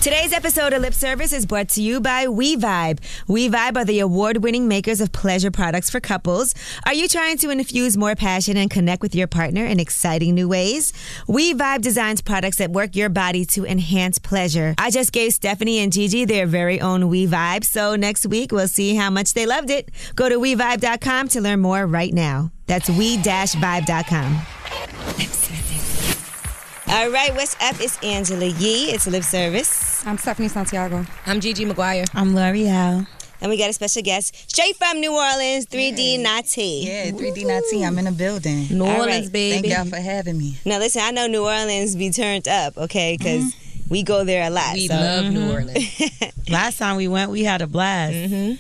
Today's episode of Lip Service is brought to you by WeVibe. WeVibe are the award-winning makers of pleasure products for couples. Are you trying to infuse more passion and connect with your partner in exciting new ways? WeVibe designs products that work your body to enhance pleasure. I just gave Stephanie and Gigi their very own WeVibe, so next week we'll see how much they loved it. Go to WeVibe.com to learn more right now. That's we-vibe.com. All right, what's up? It's Angela Yee. It's Lip Service. I'm Stephanie Santiago. I'm Gigi Maguire. I'm L'Oreal. And we got a special guest straight from New Orleans, 3D Nati. Yeah, 3D Nati. I'm in the building. New Orleans, baby. Thank y'all for having me. Now, listen, I know New Orleans be turned up, okay? Because we go there a lot. We love New Orleans. Last time we went, we had a blast.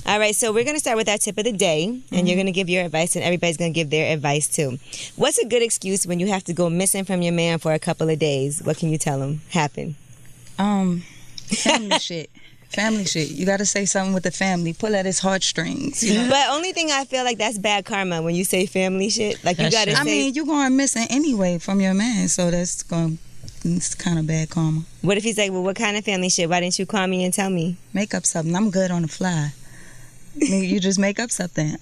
All right, so we're going to start with our tip of the day, and you're going to give your advice, and everybody's going to give their advice, too. What's a good excuse when you have to go missing from your man for a couple of days? What can you tell him happened? Family shit. Family shit. You got to say something with the family. Pull at his heartstrings. You know? But only thing I feel like that's bad karma when you say family shit. Like, you got to say... I mean, you're going missing anyway from your man, so it's kind of bad karma. What if he's like, well, what kind of family shit? Why didn't you call me and tell me? Make up something. I'm good on the fly. You just make up something.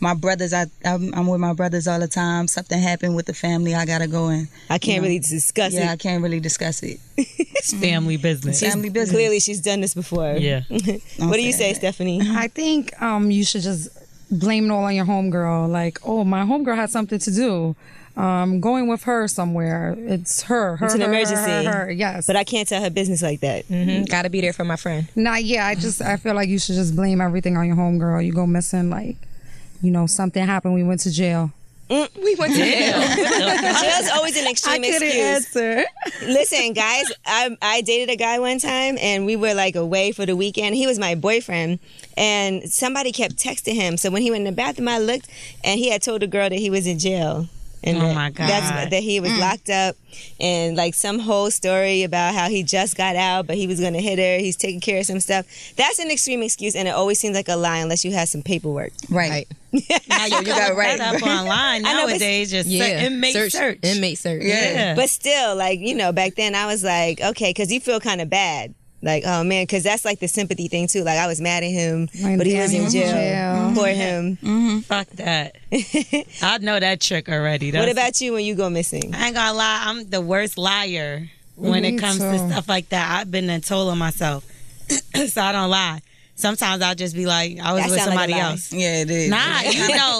My brothers, I'm with my brothers all the time. Something happened with the family. I gotta go in. I can't really discuss it. Yeah, I can't really discuss it. It's family business. Family business. Clearly, she's done this before. Yeah. What do you say, Stephanie? I think you should just blame it all on your homegirl. Like, oh, my homegirl had something to do. Going with her somewhere. It's her. It's an emergency. Her, yes. But I can't tell her business like that. Gotta be there for my friend. I feel like you should just blame everything on your homegirl. You go missing, like, something happened. We went to jail. We went to jail. Jail's always an extreme excuse. Answer. Listen, guys, I dated a guy one time, and we were like away for the weekend. He was my boyfriend, and somebody kept texting him. So when he went in the bathroom, I looked, and he had told the girl that he was in jail. And oh my God. that he was locked up, and like some whole story about how he just got out, but he was going to hit her. He's taking care of some stuff. That's an extreme excuse, and it always seems like a lie unless you have some paperwork. Right. Now you got right up online nowadays. Just inmate search. Inmate search. Yeah. But still, like, back then I was like, okay, because you feel kind of bad. Like, oh man, because that's like the sympathy thing too. Like, I was mad at him, but he was in jail. Poor him. Fuck that. I know that trick already. What about you when you go missing? I ain't gonna lie, I'm the worst liar when it comes to stuff like that. I've been a toll on myself, so I don't lie. Sometimes I'll just be like, I was with somebody else. Yeah, it is. Nah,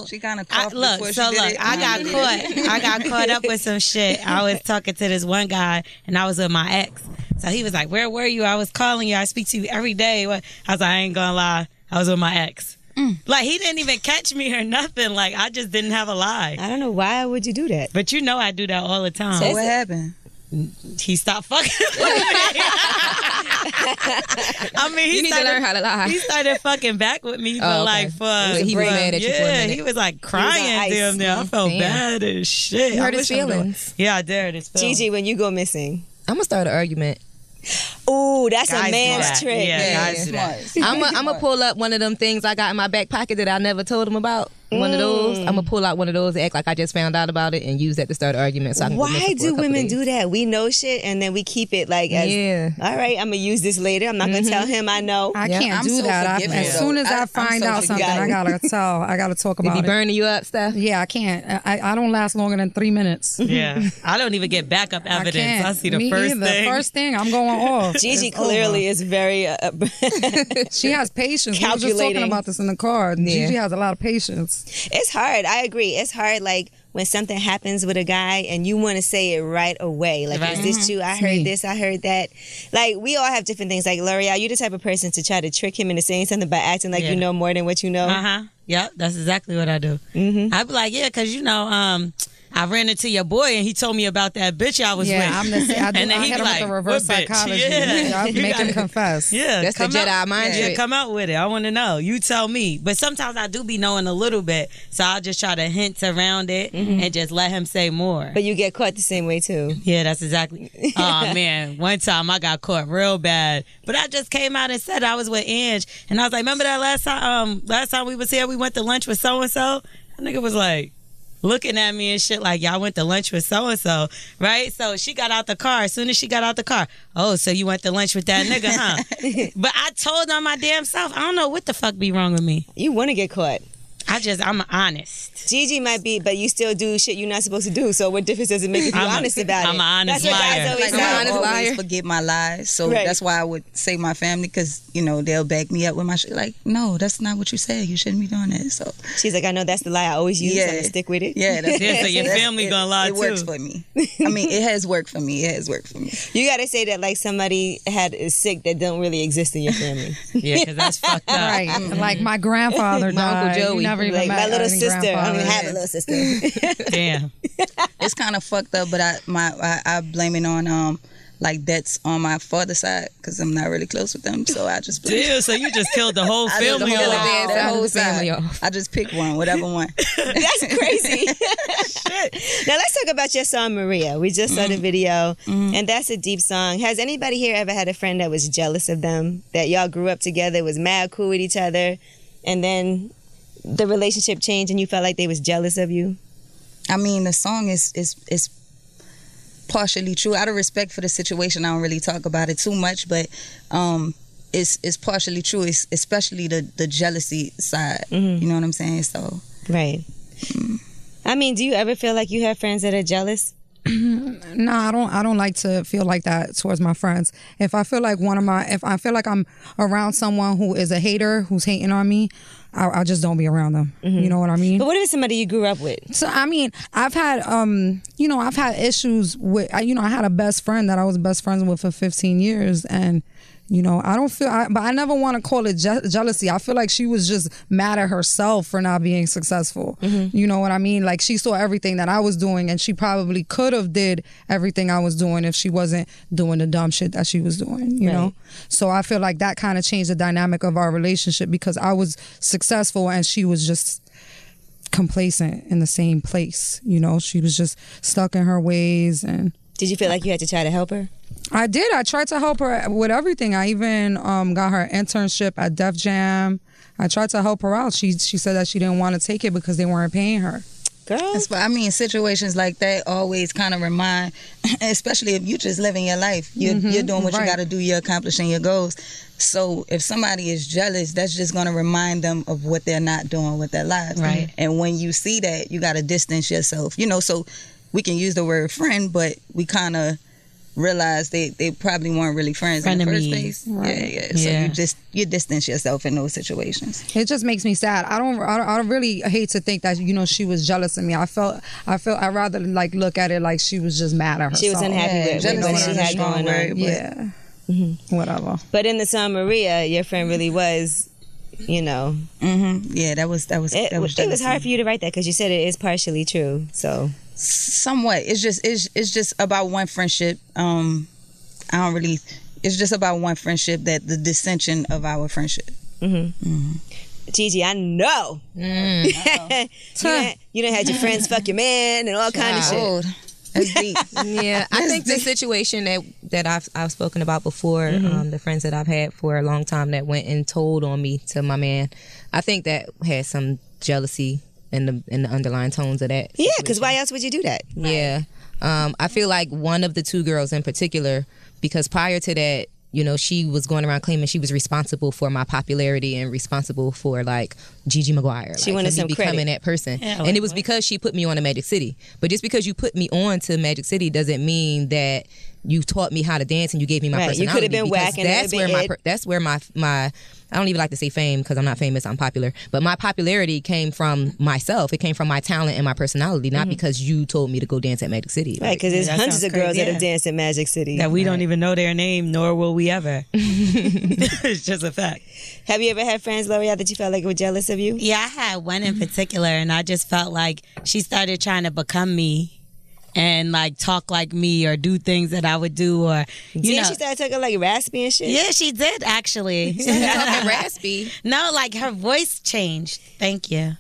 she kind of coughed look, before so she did look, it. I got caught up with some shit. I was talking to this one guy, and I was with my ex. So he was like, where were you? I was calling you. I speak to you every day. I was like, I ain't gonna lie. I was with my ex. Like, he didn't even catch me or nothing. Like, I just didn't have a lie. I don't know. Why would you do that? But I do that all the time. So what happened? He stopped fucking with me. I mean, you need to learn how to lie. He started fucking back with me, but like for he was mad at you for a minute. He was like crying damn near. I felt bad as shit. You hurt his feelings. Yeah, I did hurt his feelings. Gigi, when you go missing, I'm gonna start an argument. Ooh, that's guys a man's trick. Yeah, guys do that. I'm gonna pull up one of them things I got in my back pocket that I never told him about. One of those. I'm gonna pull out one of those and act like I just found out about it and use that to start an argument. So I can Why do women do that? We know shit and then we keep it like as, all right, I'm gonna use this later. I'm not gonna tell him I know. I can't do that. As soon as I find out something, I gotta talk about it. Be burning you up, Steph? Yeah, I can't. I don't last longer than 3 minutes. Yeah, I don't even get backup evidence. I see the first thing. First thing, I'm going off. Gigi clearly is very. She has patience. We were just talking about this in the car. Gigi has a lot of patience. It's hard. I agree. It's hard. Like when something happens with a guy and you want to say it right away. Like, is this true? I heard this. I heard that. Like, we all have different things. Like, L'Oreal, you the type of person to try to trick him into saying something by acting like you know more than what you know. Yep, that's exactly what I do. I'd be like, because I ran into your boy and he told me about that bitch I was with. I'm the same. And then he hit him with the reverse psychology. I make him confess. Yeah, that's the Jedi mind trick. Yeah, come out with it. I want to know. You tell me. But sometimes I do be knowing a little bit, so I'll just try to hint around it and just let him say more. But you get caught the same way too. Yeah, that's exactly. Oh man, one time I got caught real bad, but I just came out and said I was with Ange, and I was like, remember that last time we was here, we went to lunch with so and so. That nigga was like, looking at me and shit like, y'all went to lunch with so-and-so, right? So she got out the car. As soon as she got out the car, oh, so you went to lunch with that nigga, huh? But I told on my damn self, I don't know what the fuck be wrong with me. You want to get caught. I'm honest. Gigi might be, but you still do shit you're not supposed to do. So what difference does it make if you're honest about it? I'm an honest That's what liar. guys always Like, say. I always liar. forget my lies, so Right. that's why I would say my family, because they'll back me up with my shit. Like, no, that's not what you said. You shouldn't be doing that. So She's like, I know that's the lie I always use. I'm gonna stick with it. yeah, that's, Yeah, so your family gonna lie it too. works for me. I mean, it has worked for me. It has worked for me. You gotta say that like somebody is sick that don't really exist in your family. Yeah, because that's fucked up. Right. Like my grandfather My Uncle died. Joey. You never even Like met my little any sister. I don't grandfather. even have a little sister. Damn. It's kind of fucked up, but I blame it on like that's on my father's side, because I'm not really close with them, so I just blame Damn, so you just killed the whole I just family kill off. dad the side of whole the family side. off. I just pick one, whatever one. That's crazy. Now let's talk about your song Maria. We just saw the video, and that's a deep song. Has anybody here ever had a friend that was jealous of them? That y'all grew up together, was mad cool with each other, and then the relationship changed and you felt like they was jealous of you? I mean, the song is partially true. Out of respect for the situation, I don't really talk about it too much, but it's partially true. It's especially the jealousy side. You know what I'm saying? So Right. I mean, do you ever feel like you have friends that are jealous? No, I don't like to feel like that towards my friends. If I feel like if I feel like I'm around someone who is a hater, who's hating on me, I just don't be around them. You know what I mean? But what if it's somebody you grew up with? So I mean, I've had I've had issues with I had a best friend that I was best friends with for 15 years, and I don't feel, but I never want to call it jealousy. I feel like she was just mad at herself for not being successful. You know what I mean? Like, she saw everything that I was doing, and she probably could have did everything I was doing if she wasn't doing the dumb shit that she was doing, you know? So I feel like that kind of changed the dynamic of our relationship, because I was successful and she was just complacent in the same place. She was just stuck in her ways. And Did you feel like you had to try to help her? I did. I tried to help her with everything. I even got her internship at Def Jam. I tried to help her out. She said that she didn't want to take it because they weren't paying her. Girl. I mean, situations like that always kind of remind, especially if you just living your life. You're doing what you got to do. You're accomplishing your goals. So if somebody is jealous, that's just going to remind them of what they're not doing with their lives. Right. And when you see that, you got to distance yourself. So we can use the word friend, but we kind of realize they probably weren't really friends in the first place. Right. Yeah. So you distance yourself in those situations. It just makes me sad. I don't really hate to think that she was jealous of me. I'd rather like look at it like she was just mad at herself. She was unhappy with what she had going on. Yeah. Whatever. But in the song Maria, your friend really was, Yeah, that was it was hard for you to write that because you said it is partially true. So somewhat, it's just about one friendship. It's just about one friendship, that the dissension of our friendship. Gigi, I know. You done had your friends fuck your man and all kind of shit. Old. That's deep. Yeah, I think the situation that I've spoken about before, the friends that I've had for a long time that went and told on me to my man, I think that had some jealousy in the underlying tones of that. Yeah, because why else would you do that? Yeah. I feel like one of the two girls in particular, because prior to that, she was going around claiming she was responsible for my popularity and responsible for like Gigi Maguire. She wanted some becoming credit. that person. Yeah, and it was because she put me on to Magic City. But just because you put me on to Magic City doesn't mean that you taught me how to dance and you gave me my personality. You could have been because whack and that's where my I don't even like to say fame because I'm not famous, I'm popular. But my popularity came from myself. It came from my talent and my personality, not because you told me to go dance at Magic City. Right, because there's that hundreds sounds of girls crazy, that have danced at Magic City. That we don't even know their name, nor will we ever. It's just a fact. Have you ever had friends, L'Oreal, that you felt like were jealous of you? Yeah, I had one in particular, and I just felt like she started trying to become me. and like talk like me or do things that I would do, or you know. She started talking like raspy and shit. Yeah, she did actually. Talking raspy. No, like her voice changed. Thank you.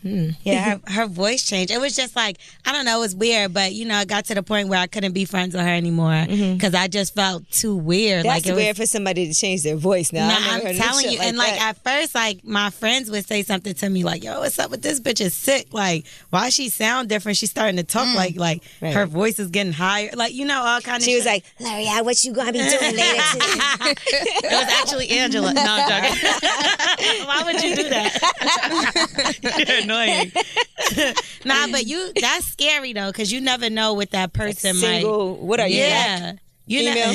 Yeah, her voice changed. It was just like, I don't know, it was weird, but you know, it got to the point where I couldn't be friends with her anymore because I just felt too weird. That's like weird for somebody to change their voice now. I'm telling you, and like at first, like my friends would say something to me like, "Yo, what's up with this bitch? Is sick. Like, why she sound different? She's starting to talk like her voice is getting higher. Like, you know, all kind of." She was like, "L'Oreal, what you gonna be doing later today?" It was actually Angela. No, I'm joking. Why would you do that? You're annoying. Nah, but that's scary though, because you never know what that person Single, might. What are you? Yeah. You know,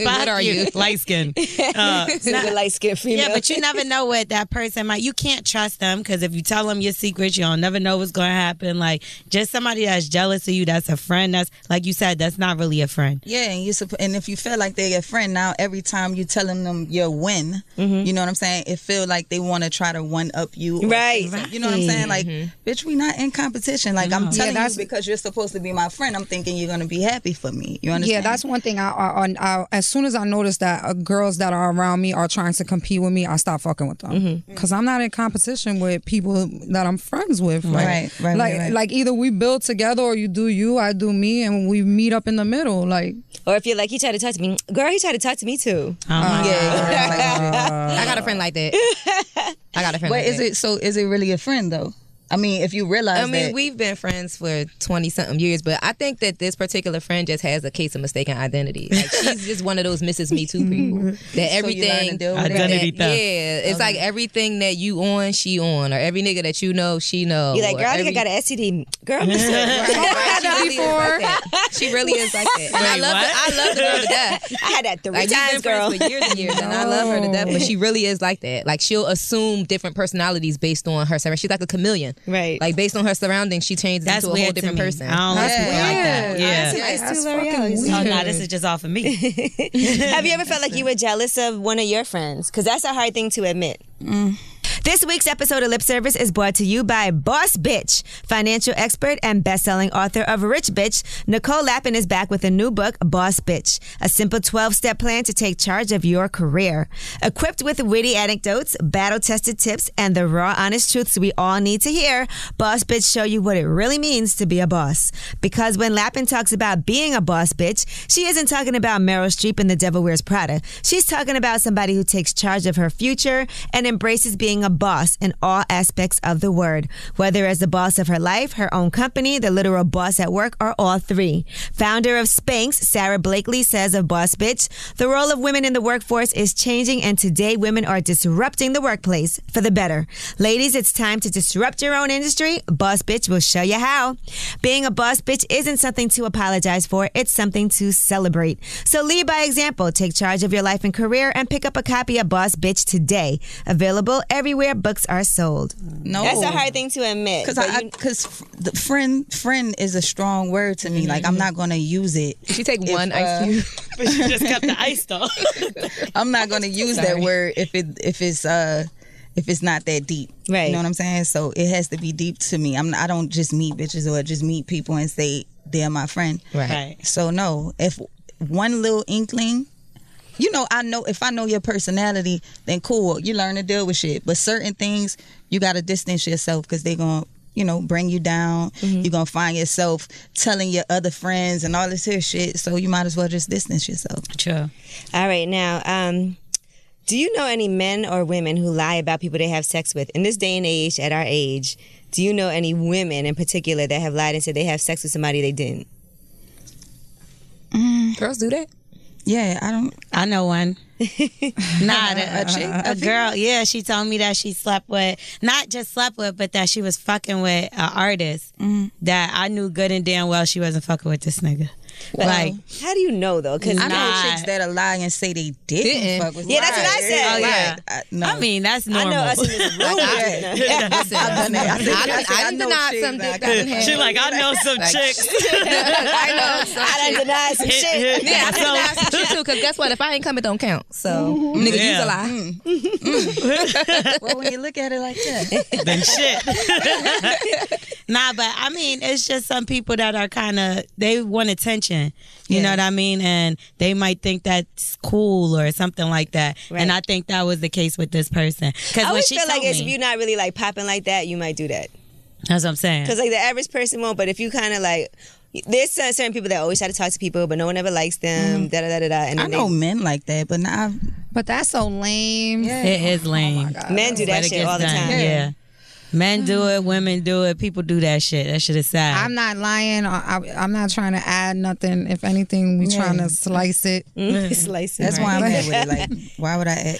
what are you? Light skin. Single light skinned female. Yeah, but you never know what that person might. You can't trust them because if you tell them your secrets, you'll never know what's going to happen. Like just somebody that's jealous of you, that's a friend. That's like you said, that's not really a friend. Yeah, and if you feel like they're your friend now, every time you telling them your win, you know what I'm saying? It feel like they want to try to one up you, right? You know what I'm saying? Like, bitch, we not in competition. Like I'm telling you because you're supposed to be my friend. I'm thinking you're gonna be happy for me. You understand? Yeah, that's one thing. I as soon as I notice that girls that are around me are trying to compete with me, I stop fucking with them because I'm not in competition with people that I'm friends with. Right. Like either we build together or you do you, I do me, and we meet up in the middle. Like, or if you're like, he tried to talk to me, girl, he tried to talk to me too. I got a friend like that. I got a friend. But is it really a friend though? I mean, if you realize that. We've been friends for 20-something years, but I think that this particular friend just has a case of mistaken identity. Like, she's just one of those Mrs. Me Too people. That everything... Identity theft. Yeah, it's like everything that you on, she on. Or every nigga that you know, she know. You're like, girl, I think I got an STD. Girl, she really is like that. And I love the girl to death. I had that 3 like, times, girl. For years and years, and I love her to death, but she really is like that. Like, she'll assume different personalities based on her surroundings. She's like a chameleon. Right. Like, based on her surroundings, she changes into a whole different person. I don't like people like that. Yeah. That's fucking weird. Oh, no, this is just off of me. Have you ever felt like you were jealous of one of your friends? Because that's a hard thing to admit. This week's episode of Lip Service is brought to you by Boss Bitch. Financial expert and best-selling author of Rich Bitch, Nicole Lappin is back with a new book, Boss Bitch, a simple 12-step plan to take charge of your career. Equipped with witty anecdotes, battle-tested tips, and the raw, honest truths we all need to hear, Boss Bitch show you what it really means to be a boss. Because when Lappin talks about being a boss bitch, she isn't talking about Meryl Streep and The Devil Wears Prada. She's talking about somebody who takes charge of her future and embraces being a boss in all aspects of the word, whether as the boss of her life, her own company, the literal boss at work, or all three. Founder of Spanx, Sarah Blakely, says of Boss Bitch, the role of women in the workforce is changing, and today women are disrupting the workplace for the better. Ladies, it's time to disrupt your own industry. Boss Bitch will show you how. Being a boss bitch isn't something to apologize for, it's something to celebrate. So lead by example, take charge of your life and career, and pick up a copy of Boss Bitch today. Available everywhere books are sold. No, that's a hard thing to admit. Because the friend is a strong word to me. Like, I'm not gonna use it. She take one ice cube, but she just kept the ice though. I'm not gonna use that word if it's not that deep. Right. You know what I'm saying? So it has to be deep to me. I don't just meet bitches or just meet people and say they're my friend. Right. So no, if one little inkling. You know, if I know your personality, then cool, you learn to deal with shit. But certain things, you got to distance yourself because they're going to, bring you down. You're going to find yourself telling your other friends and all this here shit. So you might as well just distance yourself. True. All right. Now, do you know any men or women who lie about people they have sex with? In this day and age, at our age, do you know any women in particular that have lied and said they have sex with somebody they didn't? Girls do that? Yeah, I know one. Not a girl. Yeah, she told me that she not just slept with, but that she was fucking with an artist that I knew good and damn well she wasn't fucking with this nigga. Like, how do you know though? Because I know chicks that'll lie and say they didn't fuck with. Yeah, that's what I said. oh yeah. No. I mean, that's normal. I know us in this room. I done denied something. She like, I know some chicks. I know some I done denied some shit. Yeah, I denied some shit too. Because guess what? If I ain't come, it don't count. So, nigga, use a lie. Well, when you look at it like that, Then shit. Nah, but I mean, it's just some people that are kind of, they want attention. You know what I mean? And they might think that's cool or something like that. Right. And I think that was the case with this person. I always feel like if if you're not really like popping like that, you might do that. That's what I'm saying. Because like the average person won't, but if you kind of like, there's certain people that always try to talk to people, but no one ever likes them. Da da da da da. And I know men like that, but now But that's so lame. It is lame. men do that But it shit gets all the done. time. Yeah. Men do it, women do it, people do that shit. That shit is sad. I'm not lying. I'm not trying to add nothing. If anything, we trying to slice it. Slice it. that's why I'm mad with it. Like, why would I?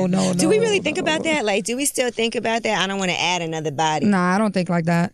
No. Do we really think about that? Like, do we still think about that? I don't want to add another body. Nah, I don't think like that.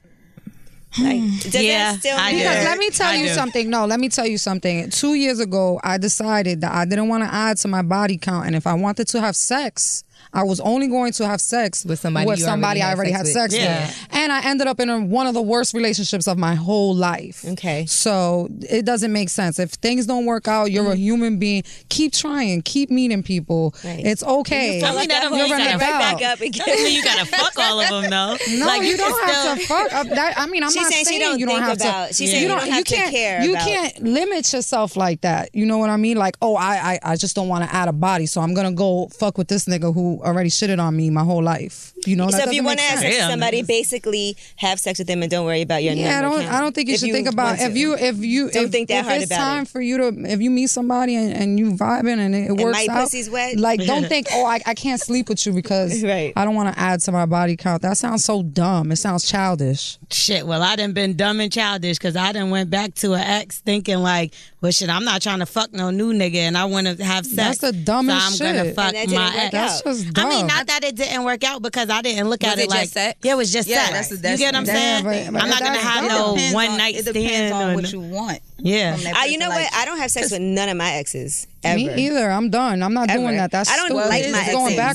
Like, does that still I do. Because matter? let me tell you something. No, let me tell you something. 2 years ago, I decided that I didn't want to add to my body count, and if I wanted to have sex, I was only going to have sex With somebody you already I already had had sex sex with. with. And I ended up in one of the worst relationships of my whole life. Okay. So it doesn't make sense. If things don't work out, you're a human being. Keep trying. Keep meeting people. Right. It's okay. I mean, that don't mean You're you an gotta adult. back up again. That don't mean you gotta fuck all of them though. No, Like, you can don't have still- to fuck up that. I mean, I'm She's not saying saying she don't you don't think have about- to. she's saying you don't have to can't, care You about- can't limit yourself like that. You know what I mean? Like, oh, I just don't want to add a body, so I'm gonna go fuck with this nigga who already shitted on me my whole life. You know, So that if you doesn't want make to have sense. sex with Yeah, somebody, niggas. basically have sex with them and don't worry about your Yeah, number count. I don't think you If should think about want to. if you Don't think that if hard it's about time it. for you to if you meet somebody and you vibing and it works my out. pussy's wet? Like, don't think, oh, I can't sleep with you because Right. I don't want to add to my body count. That sounds so dumb. It sounds childish. Shit, well, I done been dumb and childish because I done went back to an ex thinking like, well, shit, I'm not trying to fuck no new nigga and I want to have sex. That's the dumbest so I'm gonna shit. fuck And that didn't my work ex. out. That's just dumb. I mean, not that it didn't work out because I didn't look at Was it it like just sex? Yeah, it was just Yeah, sex. that's you get what I'm Yeah, saying? but I'm not gonna have that no depends one on- night It depends stand. on or what you want. Yeah. from that You person. know Like, what? I don't have sex with none of my exes ever. Me either. I'm done. I'm not doing Ever. that. That's I don't stupid. like It's my going exes.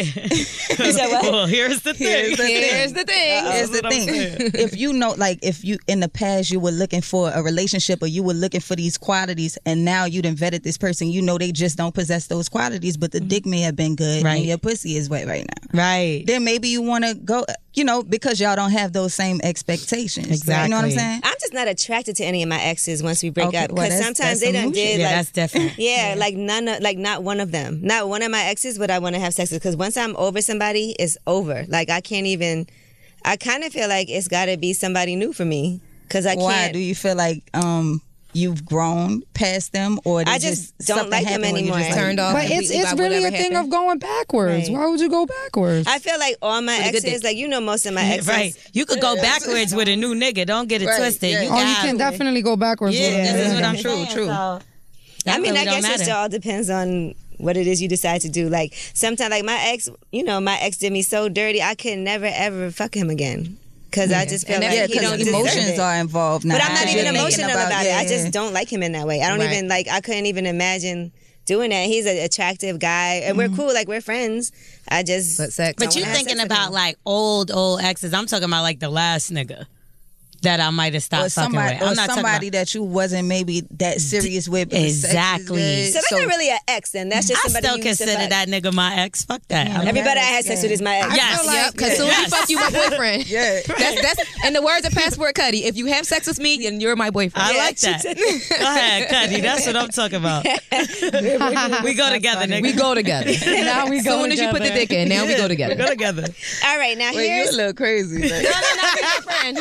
backwards. You said what? Well, here's the thing. Here's the thing. Here's the what I'm thing. saying. If you know, like, if you in the past you were looking for a relationship or you were looking for these qualities, and now you done vetted this person, you know they just don't possess those qualities, but the dick may have been good Right. and your pussy is wet right now. Right. Then maybe you want to go, you know, because y'all don't have those same expectations. You know what I'm Exactly. saying? I'm just not attracted to any of my exes once we break Okay, up well, because that's- sometimes that's they some done new shit. did Yeah, like that's different. yeah, like not one of them, not one of my exes, but I want to have sex with because once I'm over somebody, it's over. Like I can't even. I kind of feel like it's got to be somebody new for me because I Why can't. do you feel like you've grown past them, or I they just don't something like them happened when you anymore. just like, Turned off. But it's completely by really a whatever thing happened. of going backwards. Right. Why would you go backwards? I feel like all my With a good exes, dick. like you know, most of my exes. Right. You could go backwards with a new nigga. Don't get it Right, twisted. yeah. You Oh, you got can definitely go backwards. Yeah, with them. this is what I'm True, saying. true. So, that I mean, really I don't guess it matter. all depends on what it is you decide to do. Like sometimes, like my ex, you know, my ex did me so dirty, I could never ever fuck him again because I just feel And like that's- he because don't deserve emotions it. are involved now. But I'm not Because even you're thinking emotional about it. I just yeah. don't like him in that way. I don't Right. even like. I couldn't even imagine doing that. He's an attractive guy, and we're cool. Like we're friends. I just. But sex. But you wanna have thinking sex with about him. like old exes. I'm talking about like the last nigga that I might have stopped Or fucking somebody, with. I'm or not talking somebody about. that you wasn't maybe that serious with. But the sex is Exactly. good. So that's not really an ex. Then that's just I somebody still you used to consider fuck. that nigga my ex. Fuck that. Everybody I had sex with is my ex. Yes. Yep, because soon as you fuck you, my boyfriend. Yeah. That's in the words of Passport Cuddy. If you have sex with me, then you're my boyfriend. I like that. Go ahead, Cuddy. That's what I'm talking about. We go together, nigga. We go together. Now we go Soon as you put the dick in, now we go together. Go together. All right, now Wait, you here's a little crazy. Like, No, my friend.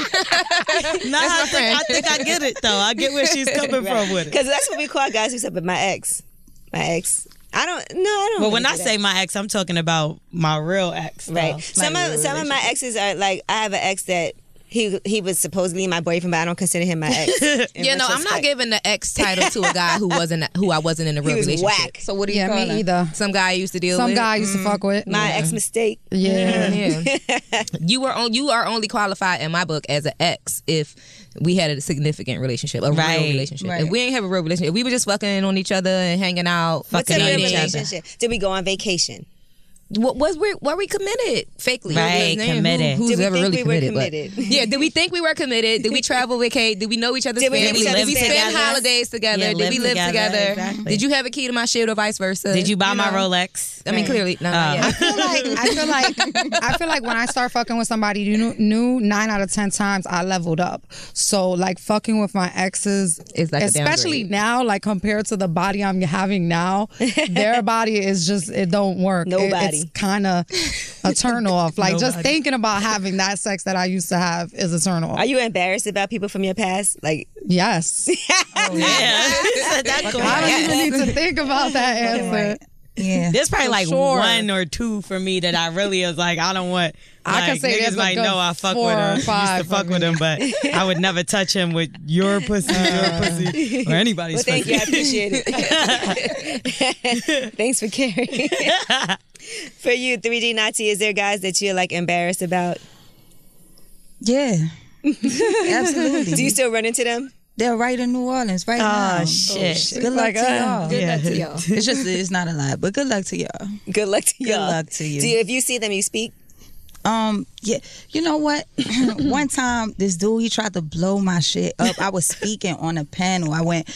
Nah, I think I get it though. I get where she's coming from with it. because that's what we call guys who slept with my ex. My ex. I don't. But when really I do say that. my ex, I'm talking about my real ex. though. right, some of my exes are like I have an ex that he was supposedly my boyfriend, but I don't consider him my ex. I'm not giving the ex title to a guy who I wasn't in a real He was relationship. whack. So what do you call me him? either. Some guy I used to deal Some with. guy I used to fuck with. My ex mistake. Yeah. You are only qualified in my book as an ex if we had a significant relationship, a real relationship. Right. If we ain't have a real relationship, if we were just fucking on each other and hanging out, What's a fucking real eating. relationship? Did we go on vacation? Were we committed fakely? Right, committed. Who's Did we ever think really we were committed? committed? Yeah, did we think we were committed? Did we travel vacate? Did we know each other's Did we family? live Did we spend together? holidays together? Yeah, Did we live together? exactly. Did you have a key to my shit or vice versa? Did you buy my know? Rolex? I mean, clearly, no, not I yet. feel like when I start fucking with somebody new, 9 out of 10 times I leveled up. So like fucking with my exes Is like a especially downgrade. now, like compared to the body I'm having now, their body is just, it don't work. Nobody. It's kind of a turn off. Like just thinking about having that sex that I used to have is a turn off. Are you embarrassed about people from your past? Like, Yes. Yeah. That's cool. I don't even need to think about that answer. Yeah. There's probably like sure. 1 or 2 for me that I really was like, I don't want. I can like, say niggas there's a might good know I fuck 4 with or him. Used 5 to for fuck with me. him, but I would never touch him with your pussy, or anybody's well, thank pussy. you. I appreciate it. Thanks for caring. For you, 3D Nazi, is there guys that you're like embarrassed about? Yeah. Absolutely. Do you still run into them? They're right in New Orleans right now. Oh shit! Good luck to y'all. Yeah. Luck to y'all. It's not a lot, but good luck to y'all. Good luck to Good y'all. luck to you. If you see them, you speak? Yeah. You know what? One time, this dude, he tried to blow my shit up. I was speaking on a panel. I went,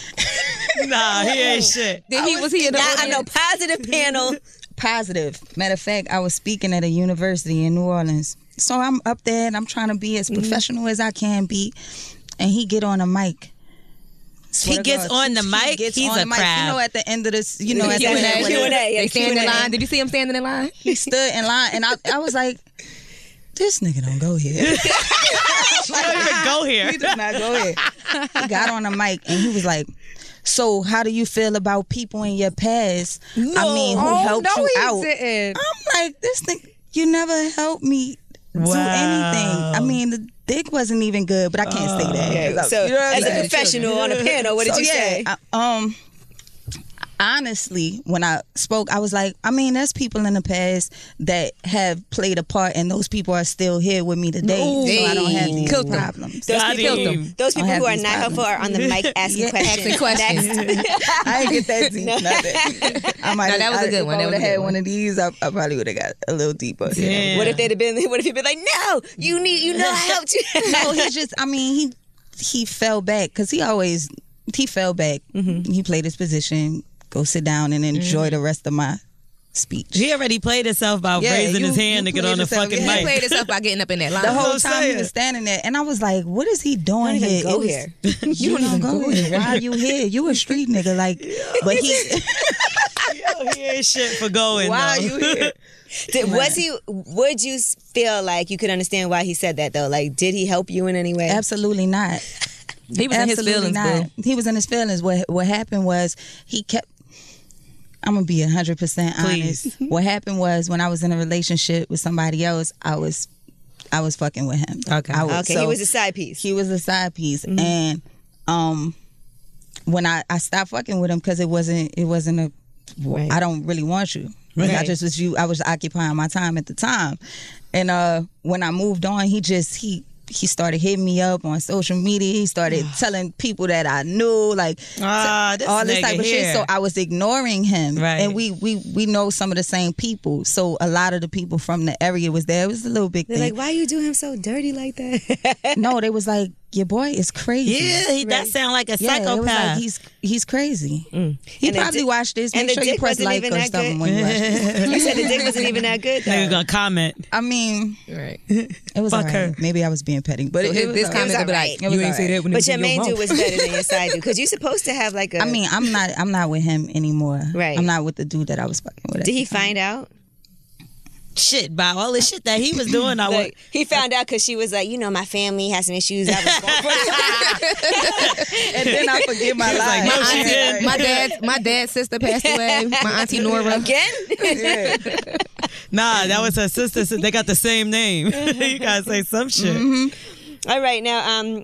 Nah, he ain't shit. Was he in the I know, audience? positive panel. positive. Matter of fact, I was speaking at a university in New Orleans. So I'm up there and I'm trying to be as professional as I can be. And he get on a mic. He gets on the mic. Gets He's on a the mic. crab. You know, at the end of this, you know, at the Q&A. end, Q&A. They stand in Q&A. line. Did you see him standing in line? he stood in line, and I was like, this nigga don't go here. I don't even go here. He does not go here. He got on the mic and he was like, so how do you feel about people in your past? I mean, who helped you out? Didn't. I'm like, this thing, you never helped me do anything. I mean, the dick wasn't even good, but I can't say that. 'Cause So, you know what I'm as a saying? professional on a panel, what did you say? Honestly, when I spoke, I was like, I mean, there's people in the past that have played a part, and those people are still here with me today. So I don't have these Killed them. problems. Got him. Those people I who have are these not helpful are on the mic asking Asking questions. questions. Next. I didn't get that deep. Nothing. I might. No, that was a good one. If I That would was a have had good one of these, I probably would have got a little deeper. Yeah. What if they'd have been? What if he'd been like, "No, you I helped you." No, he just. I mean, he fell back because he fell back. He played his position. Go sit down and enjoy the rest of my speech. He already played himself by raising his hand to get played on the yourself, fucking yeah. He mic. played himself by getting up in that line. The whole I'm time he saying. was standing there, and I was like, "What is he doing Don't even here? go It was- here. You don't even go here. Why are you here? You a street nigga, like." But he, He ain't shit for going. why are though. you here? Was he? Would you feel like you could understand why he said that though? Like, did he help you in any way? Absolutely not. He was in his Absolutely feelings, not. boo. He was in his feelings. What happened was he kept. I'm gonna be 100% Please. honest. What happened was when I was in a relationship with somebody else, I was fucking with him. Okay. Okay, he was a side piece. He was a side piece, and when I stopped fucking with him because it wasn't a. Right. I don't really want you. Like, Right. I was occupying my time at the time, and when I moved on, he started hitting me up on social media. He started telling people that I knew, like This all this nigga type of shit. here. So I was ignoring him, Right. and we know some of the same people. So a lot of the people from the area was there. It was a little big They're thing. like, "Why you do him so dirty like that?" No, they was like, "Your boy is crazy." Yeah, that sound like a Yeah, it was psychopath. like he's crazy. He And the probably dick- watched this. and Make the sure you dick press wasn't like even or that something good? when you watch this. You said the dick wasn't even that good. Nigga Though. gonna comment. I mean, Right. it was Fuck alright. her. Maybe I was being petty, but So it was this alright. comment will be alright. like, It was you ain't say alright. that when it But was your in your main dude mouth. was better than your side dude because you're supposed to have like a. I mean, I'm not with him anymore. Right. I'm not with the dude that I was fucking with. did he find out? Shit, by all the shit that he was doing, I would. Like, he found out because she was like, my family has some issues. I was going for And then I forget my life. no, she did. My dad's sister passed away. My auntie Nora. again. Nah, that was her sister. So they got the same name. You gotta say some shit. All right, now,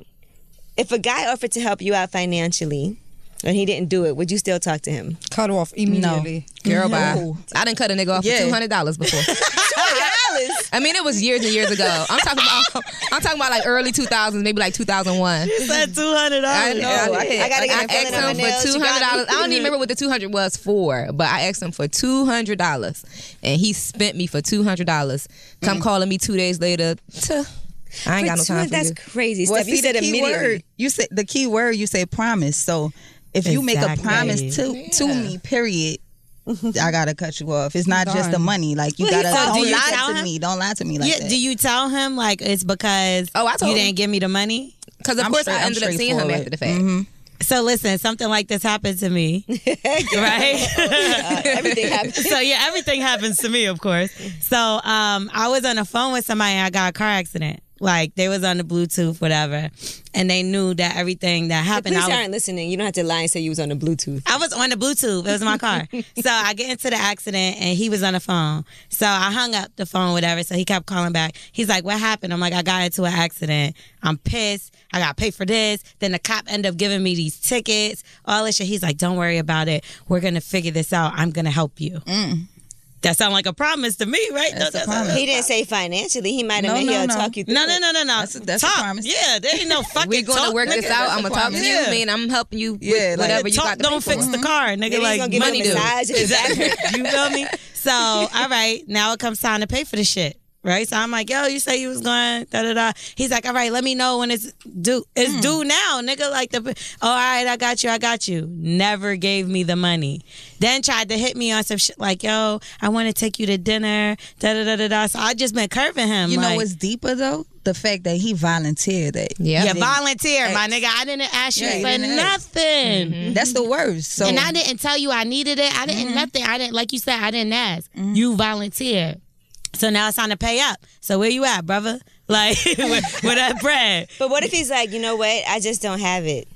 if a guy offered to help you out financially and he didn't do it, would you still talk to him? Cut off immediately. Girl, bye. I done cut a nigga off for $200 before. $200? I mean, it was years and years ago. I'm talking about like early 2000s, maybe like 2001. You said $200. I know. I gotta get I asked him for $200. I don't even remember what the $200 was for, but I asked him for $200, and he spent me for $200. Come calling me 2 days later. I ain't got no time for that's you. crazy. Well, Steph, you see, said the key immediately. word. You said the key word. You say promise. So if you make a promise to me, period, I gotta cut you off. It's not just the money. Like you gotta don't lie to me. Don't lie to me like that. Do you tell him like it's because I told you him. didn't give me the money? Because of course I ended up seeing him after the fact. Mm-hmm. So listen, something like this happened to me, right? Everything happens. So yeah, everything happens to me, of course. So I was on the phone with somebody and I got a car accident. Like they was on the Bluetooth, whatever, and they knew that everything that happened. Please aren't listening. You don't have to lie and say you was on the Bluetooth. I was on the Bluetooth. It was my car. So I get into the accident and he was on the phone. So I hung up the phone, whatever. So he kept calling back. He's like, what happened? I'm like, I got into an accident. I'm pissed. I got to pay for this. Then the cop ended up giving me these tickets, all this shit. He's like, don't worry about it. We're going to figure this out. I'm going to help you. That sounds like a promise to me, right? That's a promise. He didn't say financially. He might have made he'll talk you through No. That's talk. a promise. Yeah, there ain't no fucking We're going to work this out. I'm going to talk to you. Yeah. Man, I'm helping you with like, whatever you talk got to don't pay fix for. the car, nigga. Maybe Like he's gonna give money you a do. massage if his back hurt. You feel me? So, all right, now it comes time to pay for the shit. Right? So I'm like, yo, you say you was going, da-da-da. He's like, all right, let me know when it's due. It's due now, nigga. Like, all right, I got you. Never gave me the money. Then tried to hit me on some shit like, yo, I want to take you to dinner, da-da-da-da-da. So I just been curving him. You like, know what's deeper, though? The fact that he volunteered it. Yeah, volunteer, my nigga. I didn't ask you for nothing. That's the worst. So, and I didn't tell you I needed it. I didn't nothing. I didn't, like you said, I didn't ask. You volunteered. So now it's time to pay up. So where you at, brother? Like, with that bread. But what if he's like, you know what? I just don't have it.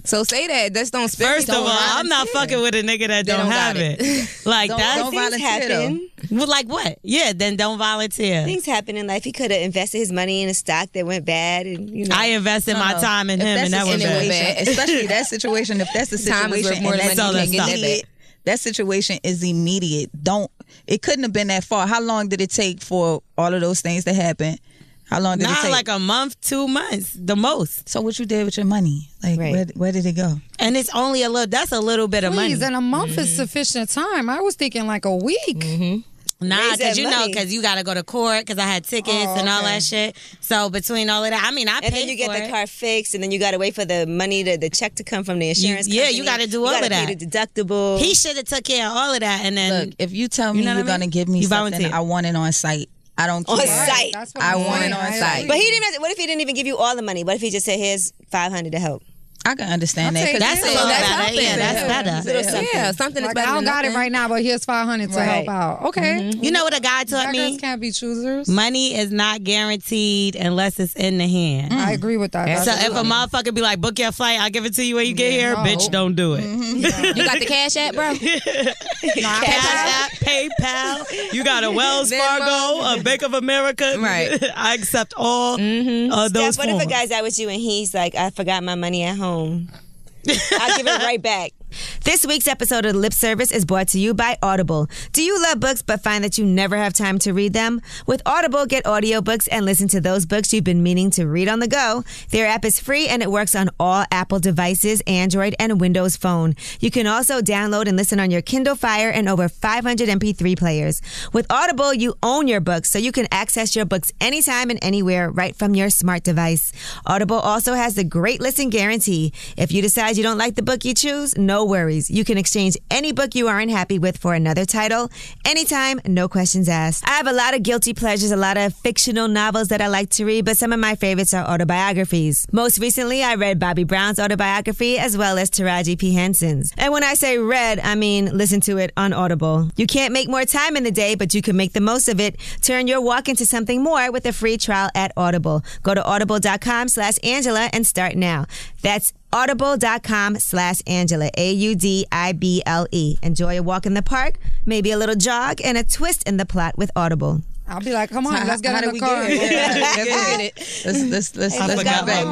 So say that. Just don't spend. First of all, I'm not fucking with a nigga that don't have it. Like don't Things volunteer, happen. Well, like what? Yeah, then don't volunteer. Things happen in life. He could have invested his money in a stock that went bad, and you know. I invested my time in him, and that was bad. Especially that situation. If that's the situation, more and than that's money, you can't get that back. that situation is immediate. It couldn't have been that far. How long did it take for all of those things to happen? How long did it take? Like a month, 2 months, the most. So what you did with your money? Like, where did it go? And it's only that's a little bit of money. Please, and a month is sufficient time. I was thinking like a week. Nah, because because you got to go to court because I had tickets and all that shit. So between all of that, I mean, I paid for it. And then you get the car fixed, and then you got to wait for the money, the check to come from the insurance company. Yeah, you got to do all of that. You got to pay the deductible. He should have took care of all of that. And then, look, if you tell me you're going to give me something, I want it on site. I don't care. On site. That's what I I'm want saying. it on site. But he didn't. What if he didn't even give you all the money? What if he just said, "Here's $500 to help"? I can understand that. that's a little better. Yeah, that's better. Yeah, something is Like, better I don't than got it nothing. right now, but here's $500 to help out. Okay. You know what a guy taught me? Beggars can't be choosers. Money is not guaranteed unless it's in the hand. I agree with that. So if a motherfucker be like, book your flight, I'll give it to you when you get here, bitch, don't do it. You got the cash app, bro? Cash App, PayPal, you got a Wells Fargo, a Bank of America. Right. I accept all those Steph, what if a forms. guy's out with you and he's like, "I forgot my money at home"? I'll give it right back. This week's episode of Lip Service is brought to you by Audible. Do you love books but find that you never have time to read them? With Audible, get audiobooks and listen to those books you've been meaning to read on the go. Their app is free and it works on all Apple devices, Android, and Windows Phone. You can also download and listen on your Kindle Fire and over 500 MP3 players. With Audible, you own your books, so you can access your books anytime and anywhere right from your smart device. Audible also has the Great Listen Guarantee. If you decide you don't like the book you choose, no worries. You can exchange any book you aren't happy with for another title anytime, no questions asked. I have a lot of guilty pleasures, a lot of fictional novels that I like to read, but some of my favorites are autobiographies. Most recently, I read Bobby Brown's autobiography as well as Taraji P. Henson's. And when I say read, I mean listen to it on Audible. You can't make more time in the day, but you can make the most of it. Turn your walk into something more with a free trial at Audible. Go to audible.com/Angela and start now. That's audible.com/Angela, AUDIBLE. Enjoy a walk in the park, maybe a little jog, and a twist in the plot with Audible. I'll be like, come on, let's get in the car. Let's get it. Let's forgot back.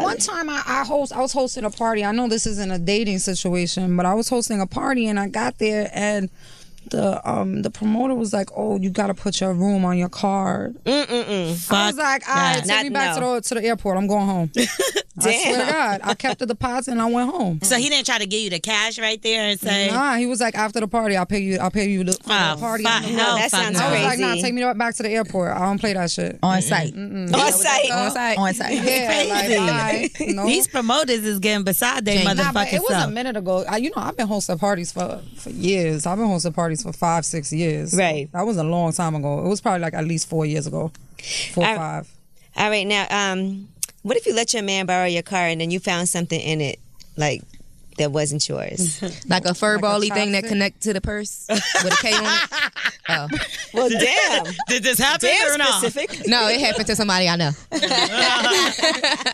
One time I was hosting a party. I know this isn't a dating situation, but I was hosting a party and I got there and the promoter was like, "Oh, you gotta put your room on your card." I was like, "All right, take me back to the airport. I'm going home." I swear to God, I kept the deposit and I went home. So he didn't try to give you the cash right there and say, "Nah." He was like, "After the party, I'll pay you the party." No, that sounds I was like, crazy. "Nah, take me back to the airport. I don't play that shit." On site. On site. Yeah, like, bye. No. These promoters is getting beside their Nah, but motherfucking it was self. a minute ago. I've been hosting parties for years. I've been hosting parties for 5-6 years. Right. That was a long time ago. It was probably like at least 4 years ago. 4 or 5. All right, now, what if you let your man borrow your car and then you found something in it, like, that wasn't yours? Like a fur bally thing that chopstick? connect to the purse with a K on it. Oh. Well, damn. Did this happen or not? Specific. No, it happened to somebody I know.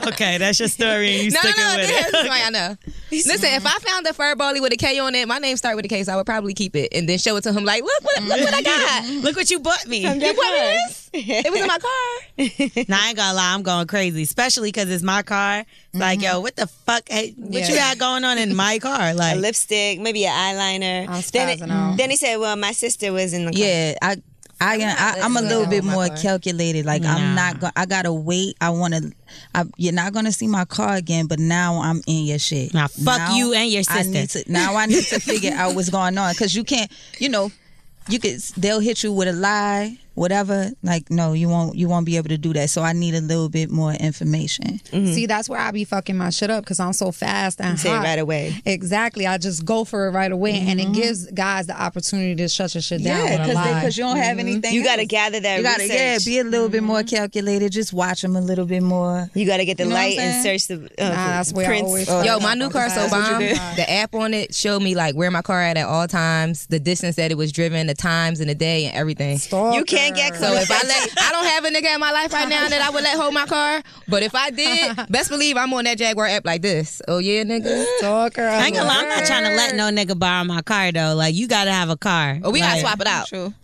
Okay, that's your story and you sticking it with happened to it. somebody I know. Listen, if I found a fur bally with a K on it, my name start with a K, so I would probably keep it and then show it to him like, look what I got. Look what you bought me. You bought me this? It was in my car. Nah, I ain't gonna lie, I'm going crazy, especially because it's my car. It's like, yo, what the fuck? Hey, what you got going on in my car? A Like, lipstick, maybe an eyeliner. I'm spazzing out. Then he said, well, my sister was in the car. Yeah, I'm a little bit more calculated. Like I'm not gonna. I gotta wait. You're not gonna see my car again. But now I'm in your shit. Nah, fuck you and your sister. I need to figure out what's going on because you can't. They'll hit you with a lie, whatever. Like no, you won't be able to do that. So I need a little bit more information. See, that's where I be fucking my shit up because I'm so fast and Say it hot. right away. Exactly. I just go for it right away, and it gives guys the opportunity to shut your shit down with a lie. Because you don't have anything. You got to else. gather that You gotta research. be a little bit more calculated. Just watch them a little bit more. You got to get the You know what light I'm and saying? search the that's where I prints. always Yo, my new car so bomb. The app on it showed me like where my car at all times, the distance that it was driven, the times and the day and everything. You can't get So if I don't have a nigga in my life right now that I would let hold my car, but if I did, best believe I'm on that Jaguar app like this. Oh yeah, nigga. Stalker. I ain't gonna lie, I'm not trying to let no nigga borrow my car though. Like, you gotta have a car. Oh, we gotta Like, swap it out. True.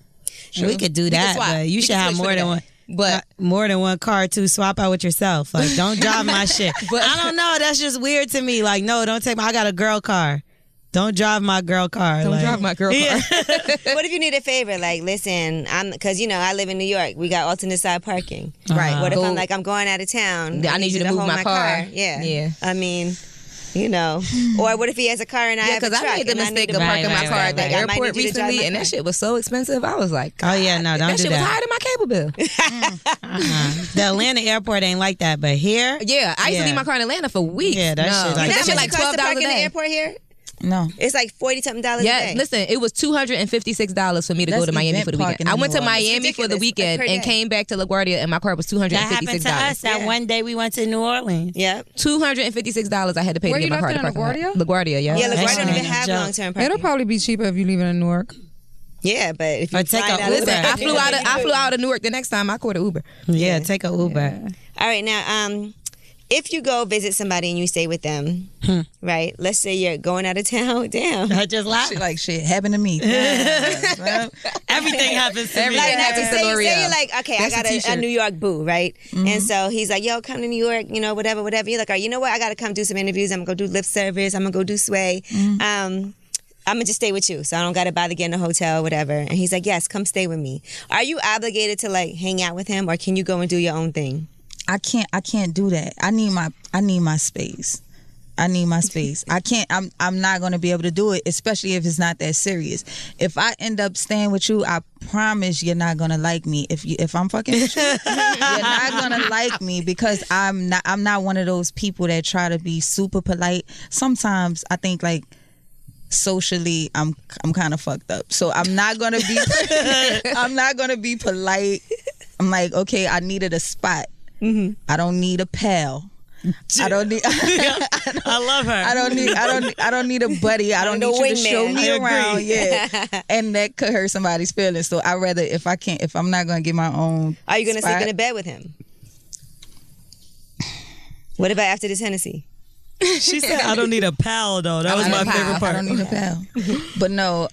We could do that, swap. but you We should can have switch more for than that. one. But More than one car to swap out with yourself. Like, don't drive my shit. But- I don't know. That's just weird to me. Like, no, don't take I got a girl car. Don't drive my girl car. don't like, drive my girl car. What if you need a favor? Like, listen, because I live in New York. We got alternate side parking. Right. What if Go- I'm going out of town? I need you to move hold my car. Yeah. Yeah. I mean, or what if he has a car and I Yeah, have a because truck? I made the and mistake need of to- parking my Right, car right, at the right. I might airport need you to drive recently, my and car. that shit was so expensive. I was like, Oh, yeah, no, don't that do shit was that. higher than my cable bill. The Atlanta airport ain't like that, but here, Yeah, I used to Yeah. leave my car in Atlanta for weeks. Yeah, that shit like- that That's shit what like it costs to $12 park a in the day. airport here. No. It's like $40-something a Yeah, day. listen, it was $256 for me to go That's to Miami event for the weekend. parking I went to in New Orleans. Miami for the Ridiculous, weekend per and day. came back to LaGuardia, and my car was that happened $256. to us that one day we went to New Orleans. Yeah. $256 I had to pay Where to you get my left car it to in park. LaGuardia? LaGuardia, yeah. Yeah, That LaGuardia shit don't even ain't no have joke. long-term parking. It'll probably be cheaper if you leave it in Newark. Yeah, but if you Or take find a out, Uber. Listen, I flew out of Newark the next time. I caught an Uber. Yeah, take a Uber. All right, now, if you go visit somebody and you stay with them, right? Let's say you're going out of town. Damn. I just laughed. Shit happened to me. Everything happens to me. Everything happens to say L'Oreal. you're like, okay, That's I got a a t-shirt. New York boo, right? And so he's like, yo, come to New York, whatever. You're like, all right, you know what? I got to come do some interviews. I'm going to go do lip service. I'm going to go do sway. I'm going to just stay with you. So I don't got to bother getting a hotel, whatever. And he's like, yes, come stay with me. Are you obligated to like hang out with him or can you go and do your own thing? I can't do that. I need my space. I need my space. I can't. I'm not going to be able to do it, especially if it's not that serious. If I end up staying with you, I promise you're not going to like me. If I'm fucking with you, you're not going to like me because I'm not one of those people that try to be super polite. Sometimes I think like socially I'm kind of fucked up. So I'm not going to be polite. I'm like, okay, I needed a spot. I don't need a pal. I don't need. I love her. I don't need a buddy. I don't need you to show wingman. me I around. agree. Yeah, and that could hurt somebody's feelings. So I rather if I'm not gonna get my own. Are you going to spot, sleep in a bed with him? What about after this Hennessy? She said, I don't need a pal, though. That was my favorite part. I don't need a pal. But no,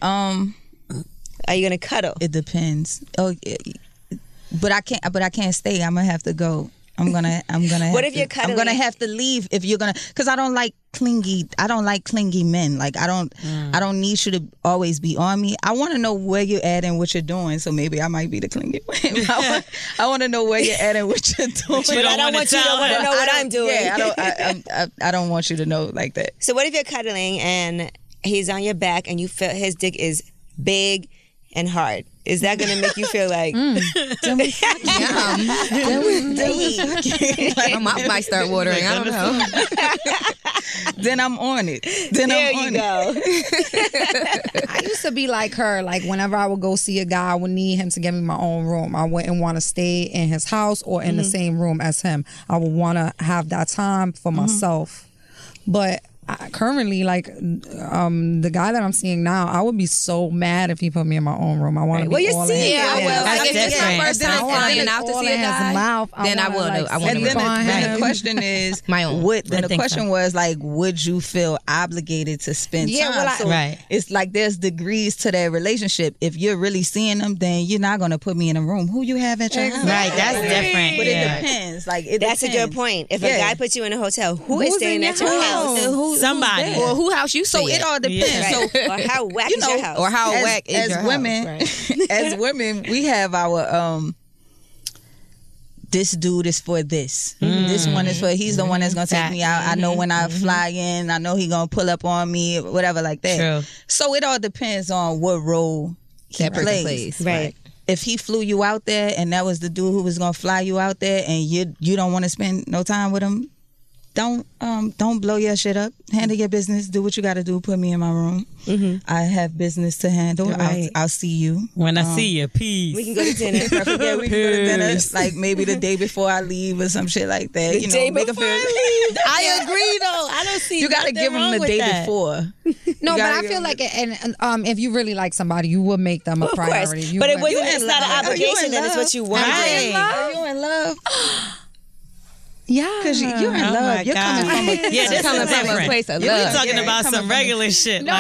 Are you gonna cuddle? It depends. But I can't stay. I'm gonna have to go. I'm gonna. What if you're cuddling? I'm gonna have to leave if you're gonna, because I don't like clingy men. Like I don't need you to always be on me. I want to know where you're at and what you're doing. So maybe I might be the clingy one. I want to know where you're at and what you're doing. But I don't want you to want to know what I'm doing. Yeah, I don't want you to know like that. So what if you're cuddling and he's on your back and you feel his dick is big and hard? Is that going to make you feel like... My mouth might start watering. I don't know. Then I'm on it. There you go. I used to be like her. Like whenever I would go see a guy, I would need him to give me my own room. I wouldn't want to stay in his house or in the same room as him. I would want to have that time for myself. But currently, like the guy that I'm seeing now, I would be so mad if he put me in my own room. I want to be all in his Like if it's my first time flying out to see a guy, mouth, then I would. And then the question is, my own. The question was like, would you feel obligated to spend time? Right. It's like there's degrees to that relationship. If you're really seeing them, then you're not gonna put me in a room. Who you have at your house? Right, that's different. But it depends. Like that's a good point. If a guy puts you in a hotel, who's staying at your house? Somebody. Or who house you stay So it all depends. Right. So or how whack is your house? or how whack is your women, house. Right. As women, we have our this dude is for this. This one is for, he's the one that's gonna take me out. I know when I fly in, I know he gonna pull up on me, whatever like that. True. So it all depends on what role he plays. Right. If he flew you out there and that was the dude who was gonna fly you out there and you don't want to spend no time with him, don't blow your shit up. Handle your business. Do what you got to do. Put me in my room. I have business to handle. Right. I'll see you When I see you, peace. We can go to dinner. Yeah, we can go to dinner. Like maybe the day before I leave or some shit like that. The day before I leave. I agree, though. I don't see. You got to give them the day before. No, but I feel like, if you really like somebody, you would make them a priority. Course. You But it would. wasn't. It's not an obligation. Then it's what you want. Are you in love? Yeah, because you're in love. You're coming from a place of love. We're talking about some regular shit. No,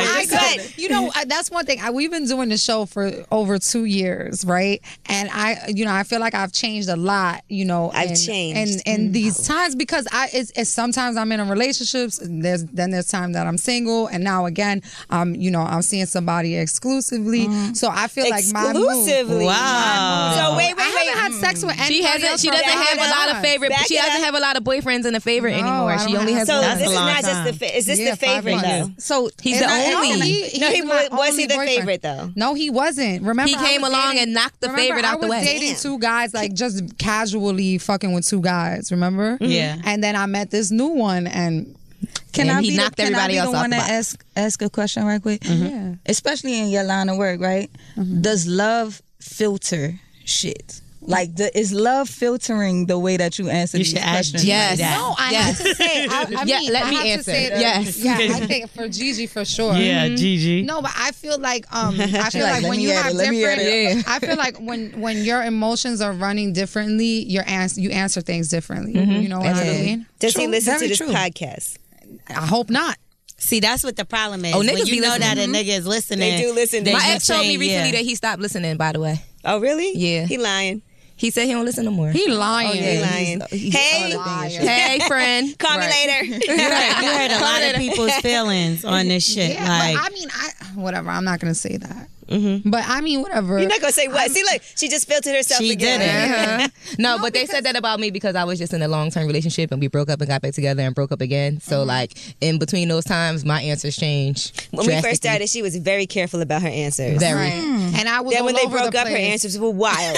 that's one thing. We've been doing the show for over 2 years, right? And I feel like I've changed a lot. I've changed in these times because it's sometimes I'm in a relationships. There's time that I'm single, and now again, I'm seeing somebody exclusively. So I feel like my exclusively. Wow. So wait. I haven't had sex with anybody. She doesn't have a lot of favorite. She doesn't have a lot of boyfriends in the favorite anymore. She only has. So one. this is not just the. Is this the favorite though? So he's the only. Was he the favorite though? No, he wasn't. Remember, he came along and knocked the favorite out the way. I was dating two guys, like just casually fucking with two guys. Remember? Yeah. And then I met this new one, and he knocked everybody else off the box. Can I be the one to ask a question right quick? Yeah. Especially in your line of work, right? Does love filter shit? Like, is love filtering the way that you answer these questions? Yes. No, I have to say. Let me answer. Yes. Yeah, I think for Gigi for sure. Yeah, Gigi. No, but I feel like when you have different. I feel like when your emotions are running differently, you answer things differently. You know what I mean? Does he listen to this podcast? I hope not. See, that's what the problem is. Oh, when niggas you be know listening. that a nigga is listening. They do listen. My ex told me recently that he stopped listening, by the way. Oh, really? Yeah. He lying. He said he don't listen no more. He lying. He lying. Hey, friend. Call me later. You hurt a lot of people's feelings on this shit. Yeah, like, but I mean, whatever. I'm not gonna say that. But I mean, whatever. You're not gonna say what? See, look, she just filtered herself She again. did it. No, but they said that about me because I was just in a long-term relationship and we broke up and got back together and broke up again. So like in between those times, my answers changed. When we first started, she was very careful about her answers. Very. And I was Then all when they over broke the up, her place. answers were wild.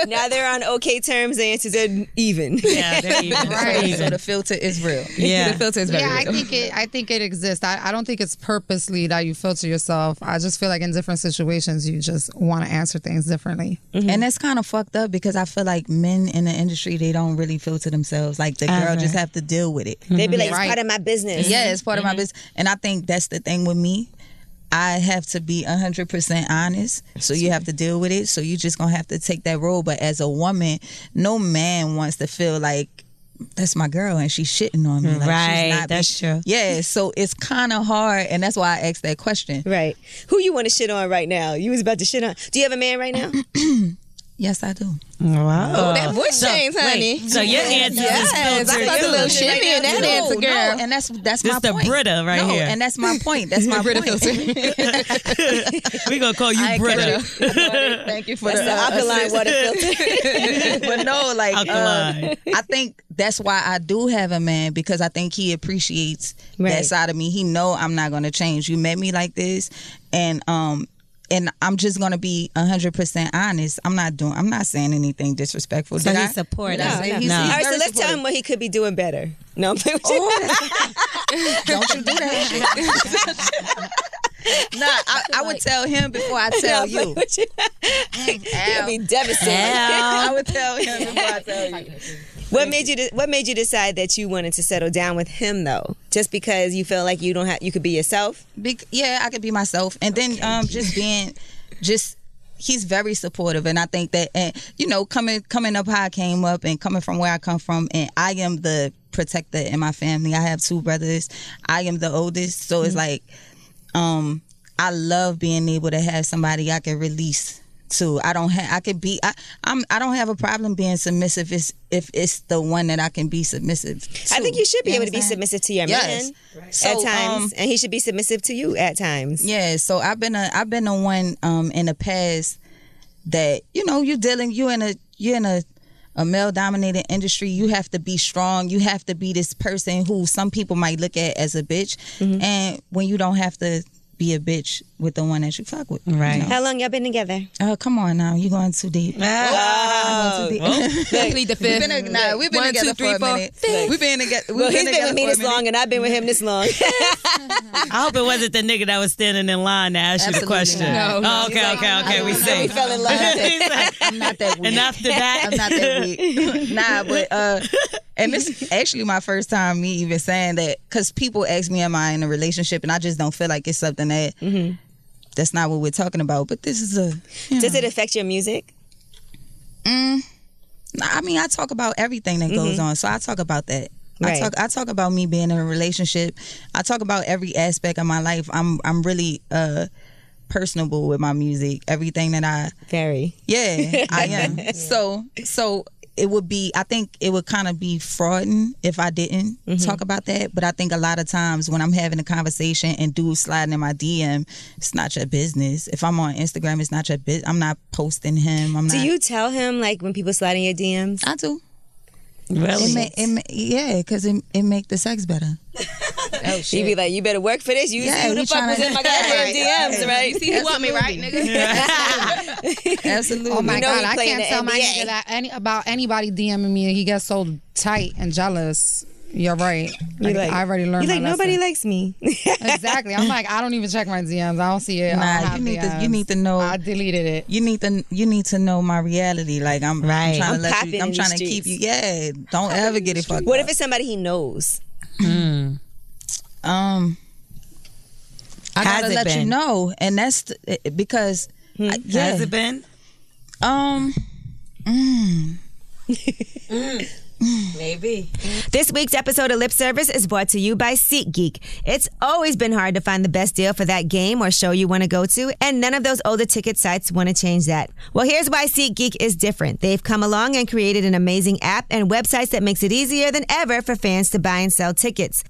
Now they're on okay terms. The answers are even. yeah, they're even. Right. So the filter is real. Yeah. The filter is very Yeah, real. I think it exists. I don't think it's purposely that you filter yourself. I just feel like in different situations you just want to answer things differently. And that's kind of fucked up because I feel like men in the industry, they don't really filter themselves. Like the girl just have to deal with it. They be like, it's Right. part of my business. Yeah, it's part of my business. And I think that's the thing with me. I have to be 100% honest. So you have to deal with it. So you just going to have to take that role. But as a woman, no man wants to feel like that's my girl and she's shitting on me. Like, right, she's not that's true. Yeah, so it's kind of hard, and that's why I asked that question. Right. Who you want to shit on right now? You was about to shit on. Do you have a man right now? Yes, I do. Wow. Oh, that voice change, honey. So your answer is I filtered. got a little shimmy in that answer, girl. No, and that's This my the point. Brita right here. And that's my point. That's my point. We gonna call you Brita. Thank you for That's the alkaline water filter. But no, like Alkaline. I think that's why I do have a man, because I think he appreciates that side of me. He know I'm not gonna change. You met me like this, and I'm just gonna be 100% honest. I'm not saying anything disrespectful. So Did he's I? supportive. No. He's All right, so very let's tell him what he could be doing better. No, I'm playing with you. Don't you do that shit. Nah, I would tell him before I tell you. He'll be devastated. I would tell him before I tell you. What made you decide that you wanted to settle down with him though? Just because you feel like you could be yourself? Yeah, I could be myself, and then he's very supportive, and I think that, and coming up how I came up and coming from where I come from, and I am the protector in my family. I have 2 brothers. I am the oldest, so it's like I love being able to have somebody I can release to. I don't have a problem being submissive if it's the one that I can be submissive to. I think you should be able to be submissive to your man at times, and he should be submissive to you at times. Yeah, so I've been the one in the past that you're in a male dominated industry. You have to be strong. You have to be this person who some people might look at as a bitch, and when you don't have to be a bitch with the one that you fuck with. Right. How long y'all been together? Come on now, you going too deep. Oh. Plead the fifth. We've been 1, together 2, 3, for a 4. minute. We've been together. Well, he's been with me this long, and I've been with him this long. I hope it wasn't the nigga that was standing in line to ask you the question. not. No. Oh, okay. We We see. fell in love. I'm not that weak. And after that, I'm not that weak. Nah, but and this is actually my first time me even saying that, because people ask me, am I in a relationship, and I just don't feel like it's something that that's not what we're talking about. But this is Does it affect your music? I mean, I talk about everything that goes on, so I talk about that. Right. I talk about me being in a relationship. I talk about every aspect of my life. I'm really personable with my music. Everything that I I am. So it would be, I think it would kind of be frauding if I didn't talk about that. But I think a lot of times when I'm having a conversation and dudes sliding in my DM, it's not your business. If I'm on Instagram, it's not your business. I'm not posting him. Do you tell him, like, when people slide in your DMs? I do. really? Yeah, because it make the sex better. Oh, He'd be like, you better work for this. You see who the fuck was in my goddamn DMs, right? You see who want me, right, nigga? Absolutely. Oh my You know God, he I playing can't the tell my NBA. nigga that about anybody DMing me and he gets so tight and jealous. You're right. Like, I already learned You're my like, nobody lesson. likes me. Exactly. I'm like, I don't even check my DMs. I don't see it. I Nah, don't have you need to know. I deleted it. You need to know my reality. Like I'm Right. trying I'm to let popping you. I'm in trying these to keep you. streets. Yeah, don't ever get it fucked What up. if it's somebody he knows? I Has gotta it let you been? know, and that's because Has it been? Maybe. This week's episode of Lip Service is brought to you by SeatGeek. It's always been hard to find the best deal for that game or show you want to go to, and none of those older ticket sites want to change that. Well, here's why SeatGeek is different. They've come along and created an amazing app and websites that makes it easier than ever for fans to buy and sell tickets.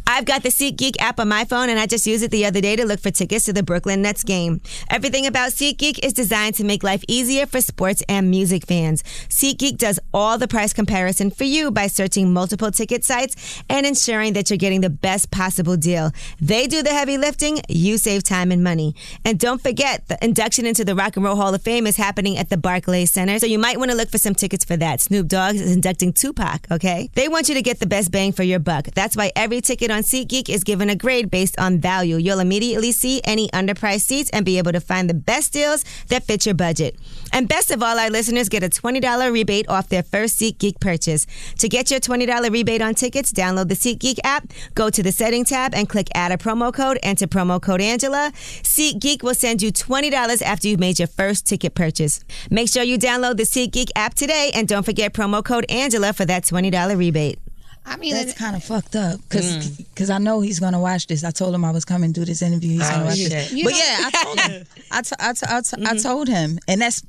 I've got the SeatGeek app on my phone, and I just used it the other day to look for tickets to the Brooklyn Nets game. Everything about SeatGeek is designed to make life easier for sports and music fans. SeatGeek does all the price comparison for you by searching multiple ticket sites and ensuring that you're getting the best possible deal. They do the heavy lifting, you save time and money. And don't forget, the induction into the Rock and Roll Hall of Fame is happening at the Barclays Center, so you might want to look for some tickets for that. Snoop Dogg is inducting Tupac, okay? They want you to get the best bang for your buck. That's why every every ticket on SeatGeek is given a grade based on value. You'll immediately see any underpriced seats and be able to find the best deals that fit your budget. And best of all, our listeners get a $20 rebate off their first SeatGeek purchase. To get your $20 rebate on tickets, download the SeatGeek app, go to the setting tab, and click add a promo code. Enter promo code Angela. SeatGeek will send you $20 after you've made your first ticket purchase. Make sure you download the SeatGeek app today, and don't forget promo code Angela for that $20 rebate. I mean, that's kind of fucked up because I know he's gonna watch this. I told him I was coming to do this interview. He's gonna watch this. But yeah, I told him. I told him, and that's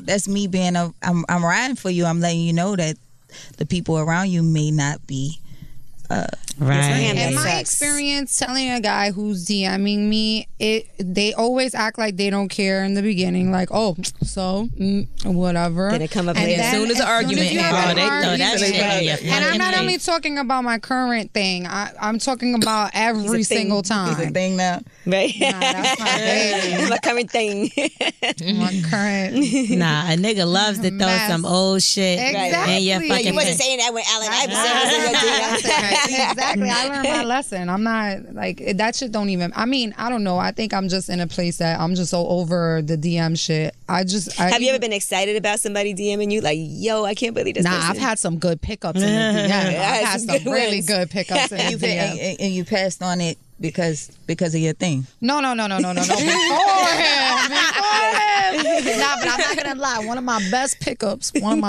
that's me being I'm riding for you. I'm letting you know that the people around you may not be. Right. In my experience, telling a guy who's DMing me, they always act like they don't care in the beginning, like, oh, so whatever. Then it come up later. As soon as the argument happens, they throw that shit in your and I'm not only talking about my current thing. I'm talking about every single time. He's a thing now, right? Nah, that's my baby. My current thing. My current. Nah, a nigga loves to throw some old shit Exactly. in your But fucking you wasn't face. saying that when Allen Iverson was in your DM. Exactly. I learned my lesson. I'm not like that shit don't even. I mean, I don't know. I think I'm just in a place that I'm just so over the DM shit. Have you ever been excited about somebody DMing you? Like, yo, I can't believe this. Nah, person. I've had some good pickups in the DM. I've had some really good pickups in the DM. and you passed on it because of your thing. No. Before him. Nah, but I'm not gonna lie. One of my best pickups was when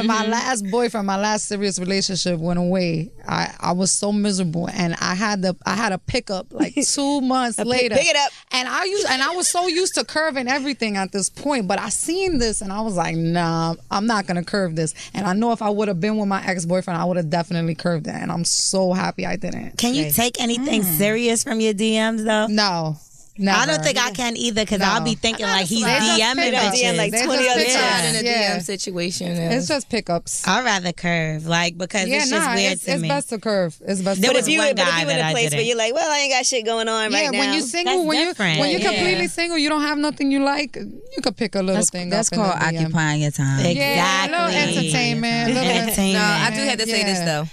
my last boyfriend, my last serious relationship went away. I was so miserable, and I had a pickup like 2 months later. Pick it up. And I was so used to curving everything at this point, but I seen this and I was like, nah, I'm not gonna curve this. And I know if I would have been with my ex-boyfriend, I would have definitely curved it. And I'm so happy I didn't. Can you take anything serious from your DMs though? No. Never. I don't think I can either because I'll be thinking like he's DMing pickups. bitches. like They're 20 just other pickups. times. in a Yeah. DM situation. It's just pickups. I'd rather curve because it's just weird to it's me. best to curve. It's best. There to was But if you one in guy a that I place where didn't. you're like, well, I ain't got shit going on right now. when you're single, That's different. when you're Yeah. completely single, you don't have nothing you like. You could pick a little thing. That's up in called the DM. occupying your time. Yeah, a little Exactly. entertainment. Entertainment. No, I do have to say this though.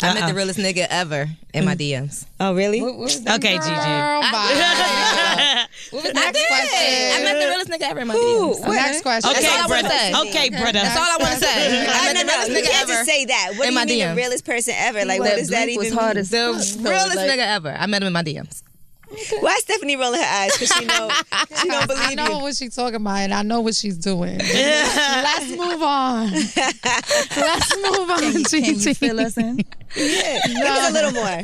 I met the realest nigga ever in my DMs. Oh, really? Okay, Gigi. Girl, bye. Next question. I met the realest nigga ever in my DMs. Next question. Okay, That's all I wanna brother. say. Okay, brother. That's all I want to say. I met the realest You nigga can't ever. just say that. What do in you my mean the DMs. realest person ever? Like, what does that even was mean? hard as The fuck. realest Like, nigga ever. I met him in my DMs. Why is Stephanie rolling her eyes? Because she don't I believe know you. what she's talking about, and I know what she's doing. Let's move on. Let's move on, Can you Gigi. fill us in? Yeah, give us a little more.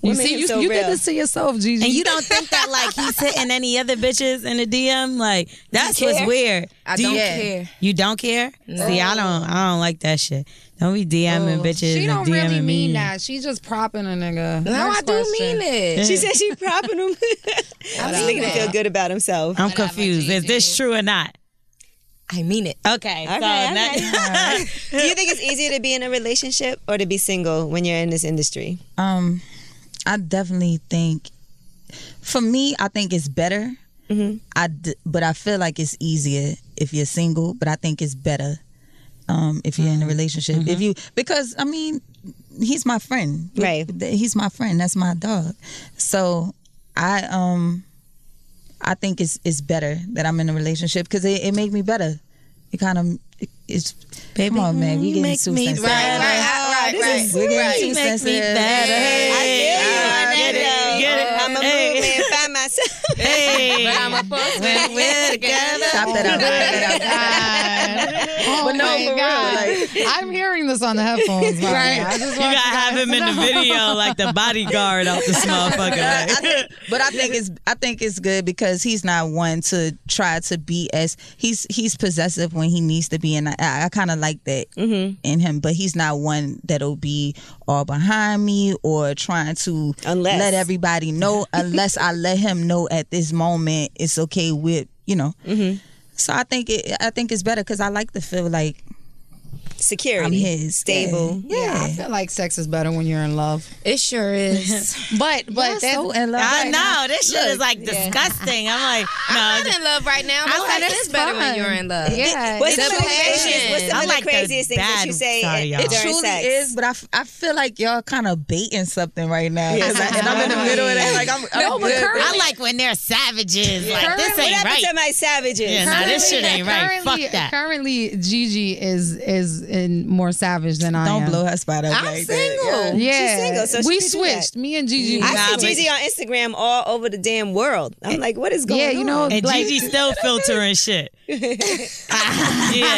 You What see, made him you so did real? this to yourself, Gigi. And you don't think that like he's hitting any other bitches in the DM? Like that's what's weird. I Do don't you- care. You don't care? See, I don't like that shit. Don't be DMing bitches She don't and DMing really me. mean that. She's just propping a nigga. No, Next I do question. mean it. She said she propping him. I'm just making him feel good about himself. I'm confused. Is this true or not? I mean it. Okay. So Okay, now- Do you think it's easier to be in a relationship or to be single when you're in this industry? I definitely think, for me, I think it's better. But I feel like it's easier if you're single. But I think it's better if you're in a relationship. Because I mean, he's my friend. Right. He's my friend. That's my dog. So I think it's better that I'm in a relationship because it make me better. It kind of it's. Baby, come on, man. We you getting make too me sensitive. Right. We're getting too You make me sensitive. better. I feel you on that, Get it, though. get it. I'm a Hey. move and find myself. Hey. But I'm a boss when we're together. Stop that out. Oh no, my for real, God. I'm hearing this on the headphones. Right. I just You gotta have him in the video like the bodyguard of this motherfucker. But I think it's good because he's not one to try to be as he's possessive when he needs to be, and I kind of like that in him. But he's not one that'll be all behind me or trying to let everybody know. Unless I let him know at this moment it's okay with. So I think it's better because I like to feel like security. I'm his. Stable. Yeah, I feel like sex is better when you're in love. It sure is. But that's so in love. I right know now. this shit is like disgusting. I'm like, I'm no. not in love right now. I like But it's it's better when fun. you're in love. Yeah. What's It's some a of the craziest, what's some I of the like the craziest things that bad you say side of y'all. It during truly sex? is, but I feel like y'all kind of baiting something right now. And I'm in the middle of that. Like, I'm good. I like when they're savages. Like this What ain't happened right. to my savages? Yeah, nah, this shit ain't right. Fuck that. Currently, Gigi is in more savage than I am. Don't blow her spot up I'm like single. that. Yeah, She's single, so we she can do that. switched. Me and Gigi. I Nah, see but- Gigi on Instagram all over the damn world. I'm like, what is going on? Yeah, you know, And like, Gigi still filtering shit. Yeah,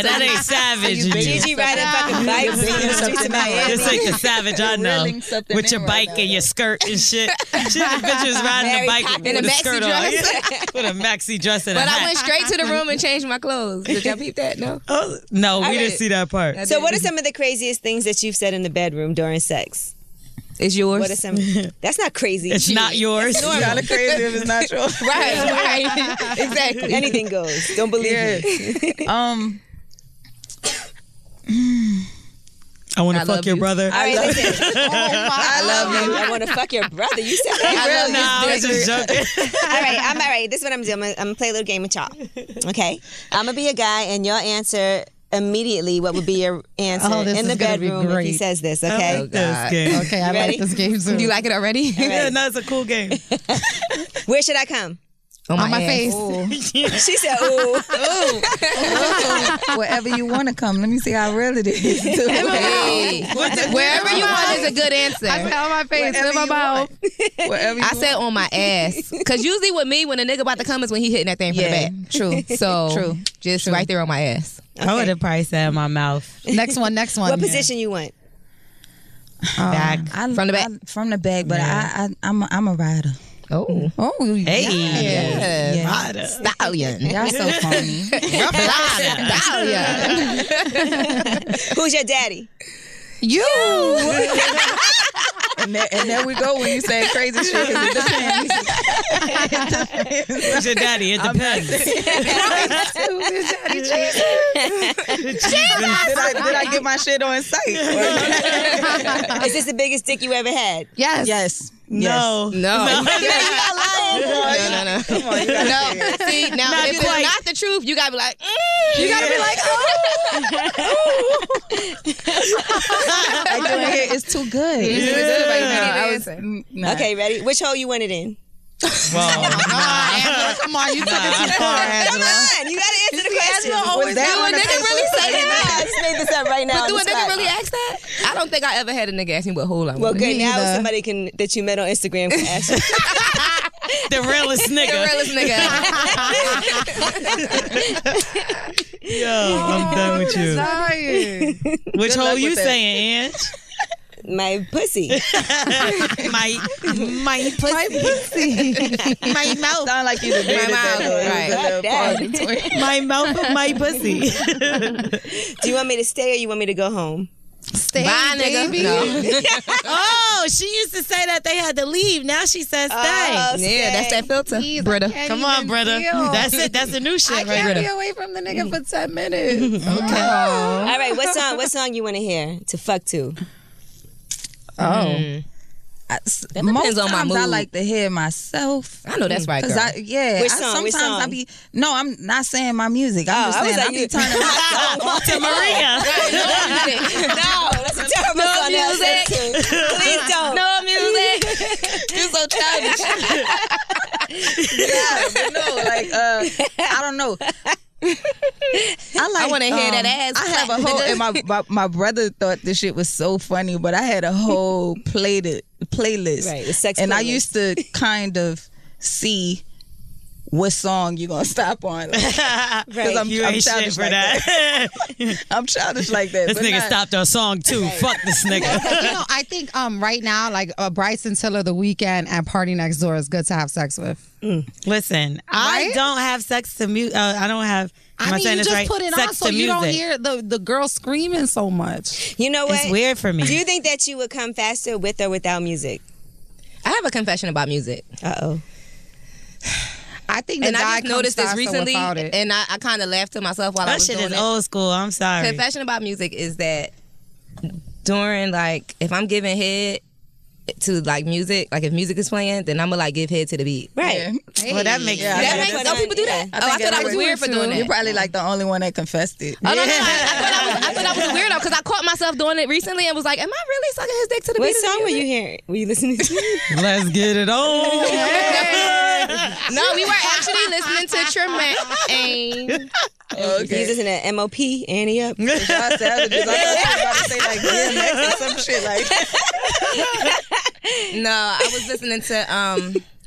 that ain't savage. Gigi riding fucking bikes in the streets of Miami. This ain't the savage I know. Reeling something With your in bike right and now. your skirt and shit. She the bitches riding Very a bike popular. with In a a maxi skirt on. dress. Yeah. With a maxi dress and a But I hat. went straight to the room and changed my clothes. Did y'all peep that? No. Oh, no, we All didn't right. see that part. So what are some of the craziest things that you've said in the bedroom during sex? It's yours. What are some? That's not crazy. It's not yours. It's kind of crazy if it's not yours. right. Exactly. Anything goes. Don't believe me. I want to I fuck love your you. brother. All right, listen. I love you. I want to fuck your brother. You said I that. love No, I was just joking. All right, I'm all right. This is what I'm doing. I'm gonna play a little game with y'all. Okay, I'm gonna be a guy, and y'all answer immediately what would be your answer Oh, this in the is gonna be bedroom if he great. says this. I Okay. like this game. okay, I ready? like this game too. You like it already? Yeah, no, it's a cool game. Where should I come? On my ass. face. She said, "Ooh." Wherever you want to come. Let me see how real it is. Hey. Wherever you want is a good answer. I said on my face, Wherever in my you mouth. Wherever you I said on my ass. Because usually with me, when a nigga about to come is when he hitting that thing from the back. True. So True. just right there on my ass. I would have probably said in my mouth. Next one. What position you want? Back. From the back? From the back, but Yeah. I'm a rider. Oh. Oh, Hey. Yeah. Rider. Stallion. Y'all so funny. Stallion. Who's your daddy? you. And there we go when you say crazy shit. 'Cause it depends. Who's your daddy? It depends. Did I get my shit on site? Is this the biggest dick you ever had? Yes. Yes. No. No. No. No. See, now Not if quite. it's not the truth, you gotta be like, You gotta be like, Like doing hair is too good. Nah. Okay, ready? Which hole you want it in? Well, Angela, come on, you took it too far, Come Angela. on, you gotta answer the question. Was that do on a the nigga paper? really say that? I just made this up right now. But do on a the nigga spot. really ask that? I don't think I ever had a nigga ask me what hole I Well, was. good. Now neither. somebody that you met on Instagram can ask you. the realest The nigga. realest nigga. Yo, I'm done with you. Which hole luck you with that. saying, Ange? My pussy. my pussy. My mouth. Sound like you debated mouth, that. right. Fuck that. My mouth of my pussy. Do you want me to stay or you want me to go home? Stay, Bye, nigga. baby. No. Oh, she used to say that they had to leave. Now she says stay. Oh, Yeah, that's that filter. Jeez, I Britta. can't Come on, even brother. deal. That's it. That's the new shit, I right can't be there. away from the nigga for 10 minutes. Okay. All right, what song you want to hear to fuck to? Oh. Most depends on my times I mood. like to hear myself. I know that's right, Cause girl. Which song? Which Sometimes song? I be no. I'm not saying my music. I'm just I was saying I like, be turning my song. To Maria. No, that's a terrible No song to have music. sex to. Please don't. No music. You're so childish. Yeah, but no, like I don't know. I want to hear that ass. I have a clap, whole, nigga. and my brother thought this shit was so funny, but I had a whole playlist. Right, the sex and I playlist. used to kind of see what song you gonna stop on, because You I'm ain't shit childish for like that. I'm childish like that. This but nigga not- stopped our song too. Fuck this nigga. You know, I think right now, like Bryson Tiller, The Weeknd, and Party Next Door is good to have sex with. Listen, I Right? don't have sex to music. I don't have. Am I mean, saying you this just right? put it sex on so to you don't music. hear the girl screaming so much. You know what? It's weird for me. Do you think that you would come faster with or without music? I have a confession about music. Uh-oh. I think the and guy I just noticed this comes faster recently, without it. and I kind of laughed to myself while I That was shit doing is it. old school. I'm sorry. Confession about music is that during like if I'm giving head to like music, like if music is playing, then I'm gonna like give head to the beat. Right. Well, that makes Yeah, sense. That makes some people do that. I thought I was weird for doing You're that. probably like the only one that confessed it. Oh no, I thought I was a weirdo because I caught myself doing it recently and was like, "Am I really sucking his dick to the What beat?" of the song were music? you hearing? Were you listening to? Let's get it on. No, we were actually listening to Tremaine. You listening to M.O.P. Annie Up? Y'all savages. I thought you were about to say like DMX or some shit like No, I was listening to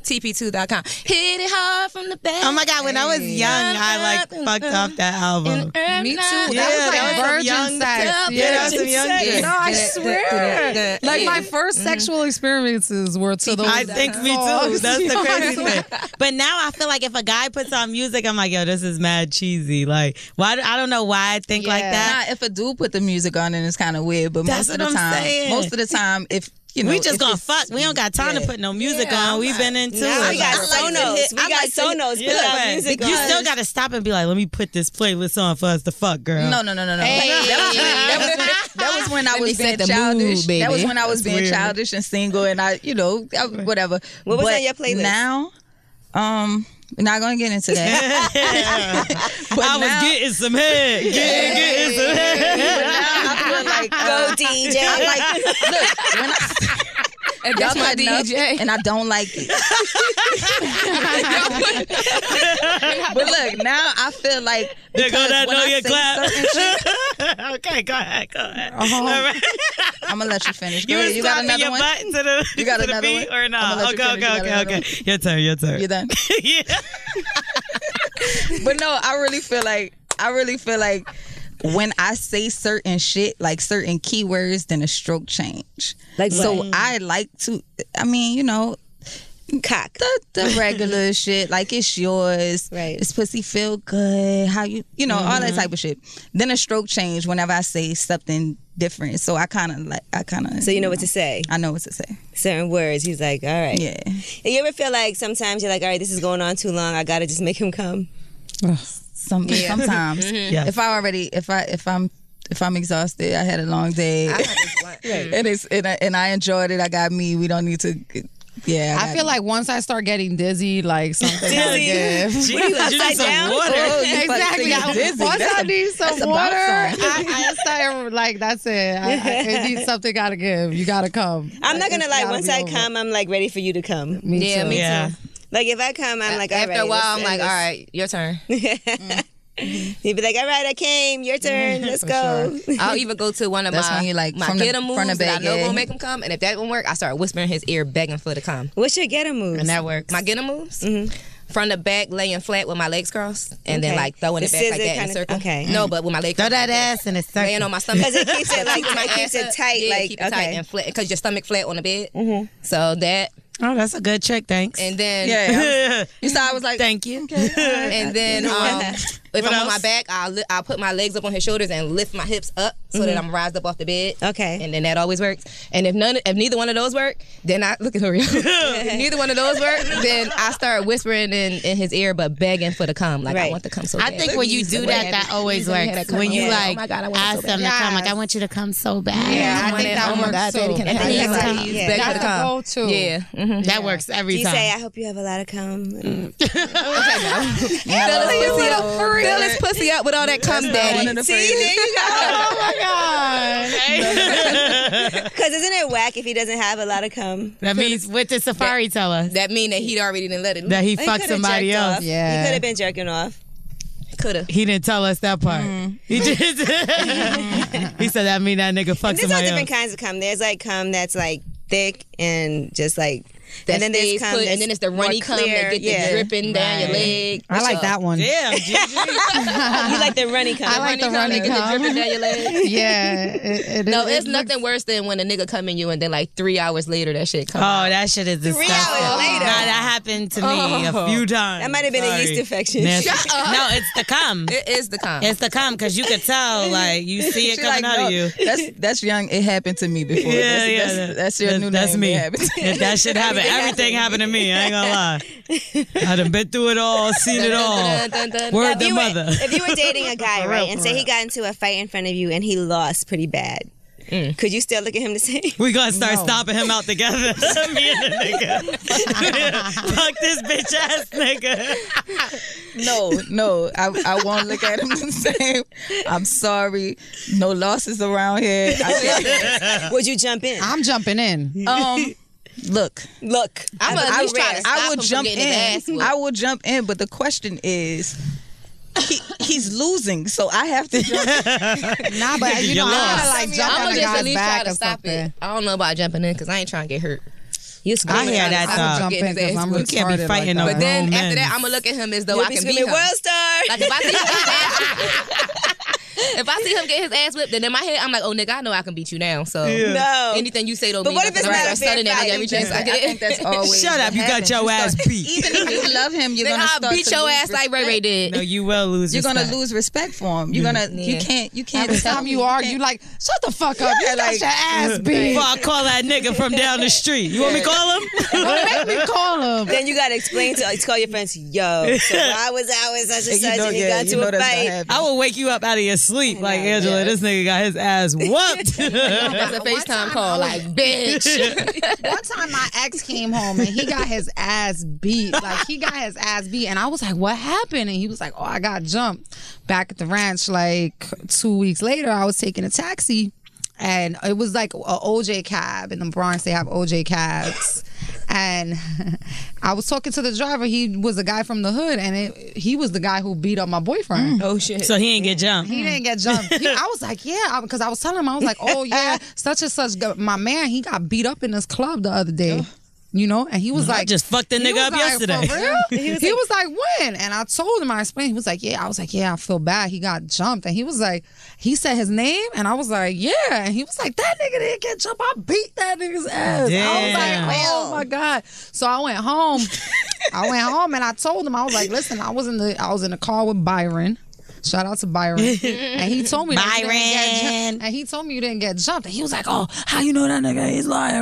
TP2.com. Hit it hard from the back. Oh my God, when I was young, I like fucked off that album. Me too. Yeah, That was that was like some virgin young sex. stuff. Yeah, that was some young shit. No, I swear. Like my first sexual experiences were to those. I think me too. That's the crazy thing. But now I feel like if a guy puts on music, I'm like, yo, this is mad cheesy. Like, why? I don't know why I think like that. Nah, if a dude put the music on, then it's kind of weird. But That's most of what the I'm time, saying. if you know, We just if gonna it's- fuck. We don't got time to put no music on. We've been into Now it. we got Sonos. We got Sonos. Put our music You on. still got to stop and be like, let me put this playlist on for us to fuck, girl. No. That was when I was being set the childish. mood, baby. That was when I was That's being weird. childish and single, and whatever. What was But on your playlist? Now, we're not gonna get into that. But I was now- getting some head. Getting some head. But now I feel like Go DJ. I'm like, look, when I. And that's my DJ. And I don't like it. But look, now I feel like There go because that when know I your say clap. certain shit, Okay, go ahead. All right. I'm gonna let you finish. Go You ahead. was You got slapping another your one? butt to the, You got to the another beat one? or I'ma not? let you Okay, finish. You got another one? okay. Your turn. You done? Yeah. But no, I really feel like when I say certain shit, like certain keywords, then a stroke change. Like so what? I like to, I mean, you know, Cock. the regular shit, like it's yours. Right. This pussy feel good. How you know, all that type of shit. Then a stroke change whenever I say something different. So I kind of. So you know what to say. I know what to say. Certain words. He's like, all right. Yeah. And you ever feel like sometimes you're like, all right, this is going on too long. I gotta just make him come. Sometimes. Yeah. If I'm exhausted, I had a long day, and I enjoyed it. I got me. We don't need to. Yeah, I feel like once I start getting dizzy, like something gotta give. Jesus, you you upside need some down? water. Exactly. Once I need some a water, bounce I start like that's it. It needs something gotta give. You gotta come. I'm not gonna It's lie. gotta Once be I over. come, I'm like ready for you to come. Me Yeah, too. me Yeah. too. Like if I come, I'm like, all right. After a while, I'm let's like, end all this. right, your turn. He'd be like, all right, I came. Your turn. Let's go. I'll even go to one of That's my when you like my from the- get 'em from moves the that I know bag, will make him come, and if that won't work, I start whispering in his ear, begging for the come. What's your get 'em moves? And that works. My get 'em moves. From the back, laying flat with my legs crossed, and then Okay. like throwing The it back like scissor that in a kinda- circle. okay. No, but with my legs Throw crossed that like ass in a circle. laying on my stomach. Because it keeps it like Keeping my it keeps ass it up. tight. Yeah, like keep it tight okay. and flat because your stomach flat on the bed. So that, Oh, that's a good trick. Thanks. and then Yeah. You saw I was like, Thank you. and then if What I'm on else? my back, I'll put my legs up on his shoulders and lift my hips up so that I'm rised up off the bed. Okay. And then that always works. And if neither one of those work, then I look at her. If neither one of those work, then I start whispering in his ear, but begging for the cum. Like I Right. want the cum so I bad. think when you do that always works. When you like ask them to come, like I want you to come so bad. Yeah, I think that oh my works God, too. baby, can I have you you? have to- Please, yeah. beg for That's the a cum. go-to. Yeah. Mm-hmm. That works every Do you time. say, I hope you have a lot of cum? Fill his pussy up with all that cum, daddy. See, there you go. Oh my god. Because isn't it whack if he doesn't have a lot of cum? That means what did Safari tell us? That mean that he'd already didn't let it. That he He fucked coulda somebody jerked else. off. Yeah. He could have been jerking off. Coulda. He didn't tell us that part. He just he said that mean that nigga fucked And there's all somebody different else. kinds of cum. There's like cum that's like thick and just like, That and then there's stays cum put, that's and then it's the runny more cum clear. that get the dripping down your leg. I like that one. Damn, Gigi. You like the runny cum. I like the runny that get the cum. dripping down your leg. Yeah. It No, is. it's nothing worse than when a nigga come in you and then like 3 hours later that shit come Oh, out. that shit is disgusting. hours later. Nah, that happened to me a few times. That might have been a Sorry. yeast infection. Nasty. Shut up. No, it's the cum. It is the cum. It's the cum because you could tell, like you see it She coming like, out no, of you. That's young. It happened to me before. Yeah, that's your new that's name. me. It happened. If that shit happen, everything happened to me. I ain't gonna lie. I done been through it all, seen it all. Word to mother. If you were dating a guy, right, and say he got into a fight in front of you and he lost pretty bad, could you still look at him the same? We gonna start stomping him out together. Me and the nigga. Fuck this bitch ass nigga. No, I won't look at him the same. I'm sorry. No losses around here. Would you jump in? I'm jumping in. Look. I would jump in. I will jump in, but the question is, he's losing, so I have to jump. Nah, but you know, I gotta like jump on the just at guy's least back try to or stop something. it. I don't know about jumping in because I ain't trying to get hurt. I hear that I would though. jump in because I'm You can't be retarded fighting like no that. But then grown after men. that, I'm gonna look at him as though You'll I be can beat screaming, him. World Star! Like if I see him get his ass whipped, then in my head I'm like, oh nigga, I know I can beat you now. So No. anything you say don't But mean what if nothing. it's not a I'm fair sudden fight? every chance I I think get. that's always Shut up, what you got happens. your ass beat. Even if you love him, you're Then gonna I'll start beat to your lose ass like Ray Ray respect. did. No, you will lose You're respect. gonna lose respect for him. You're gonna you can't Every tell time me you argue, you like, shut the fuck up. You got your ass beat. Before I call that nigga from down the street. You want me to call him? Don't make me call him. Then you gotta explain call your friends, yo, so I was out with such and such and he got into a fight. I will wake you up out of your sleep. Like, Angela, this nigga got his ass whooped. That's a FaceTime call, like, bitch. One time my ex came home and he got his ass beat. Like, he got his ass beat. And I was like, what happened? And he was like, oh, I got jumped. Back at the ranch, like 2 weeks later, I was taking a taxi. And it was like a OJ cab. In the Bronx, they have OJ cabs. And I was talking to the driver. He was a guy from the hood. And he was the guy who beat up my boyfriend. Oh, shit. So he ain't get jumped. He didn't get jumped. I was like, yeah, because I was telling him, I was like, oh, yeah, such and such. My man, he got beat up in this club the other day. You know, and he was like, I just fucked the nigga up yesterday. For real? He was like, when? And I told him, I explained. He was like, yeah. I was like, yeah, I feel bad. He got jumped. And he was like, he said his name. And I was like, yeah. And he was like, that nigga didn't get jumped. I beat that nigga's ass. Damn. I was like, oh my God. So I went home. And I told him, I was like, listen, I was in the car with Byron. Shout out to Byron. And he told me that you didn't get jumped. And he told me you didn't get jumped. And he was like, oh, how you know that nigga? He's lying.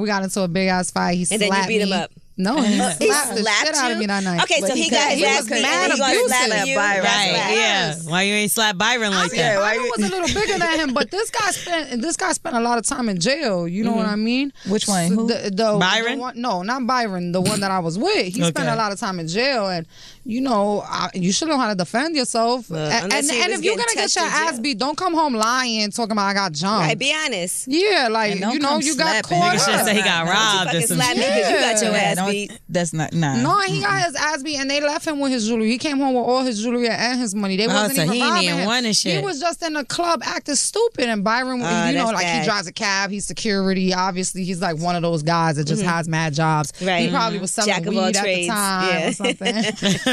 We got into a big ass fight. He slapped me. And then you beat him up. No, he slapped the shit out of me that night. Okay, so he got his ass beat. mad and he gonna slap abusive. you. Right, Right. yeah. Why you ain't slap Byron like that? Byron was a little bigger than him, but this guy spent a lot of time in jail. You know what I mean? Which one? Who? Byron? The one, no, not Byron. The one that I was with. He spent a lot of time in jail, and you know, you should know how to defend yourself. And if you're gonna get your ass beat, don't come home lying, talking about I got jumped. Right, be honest. Yeah, like you know, you got caught Nigga should up. say he got robbed or Fucking some slap me shit. because you got your ass beat. That's not nah. No, he got his ass beat, and they left him with his jewelry. He came home with all his jewelry and his money. They wasn't so even he ain't robbing even him. won and shit. He was just in the club acting stupid, and Byron, you know, that's like bad. he drives a cab, he's security. Obviously, he's like one of those guys that just has mad jobs. Right. He probably was selling Jack of all weed at the trades. time Yeah. or something.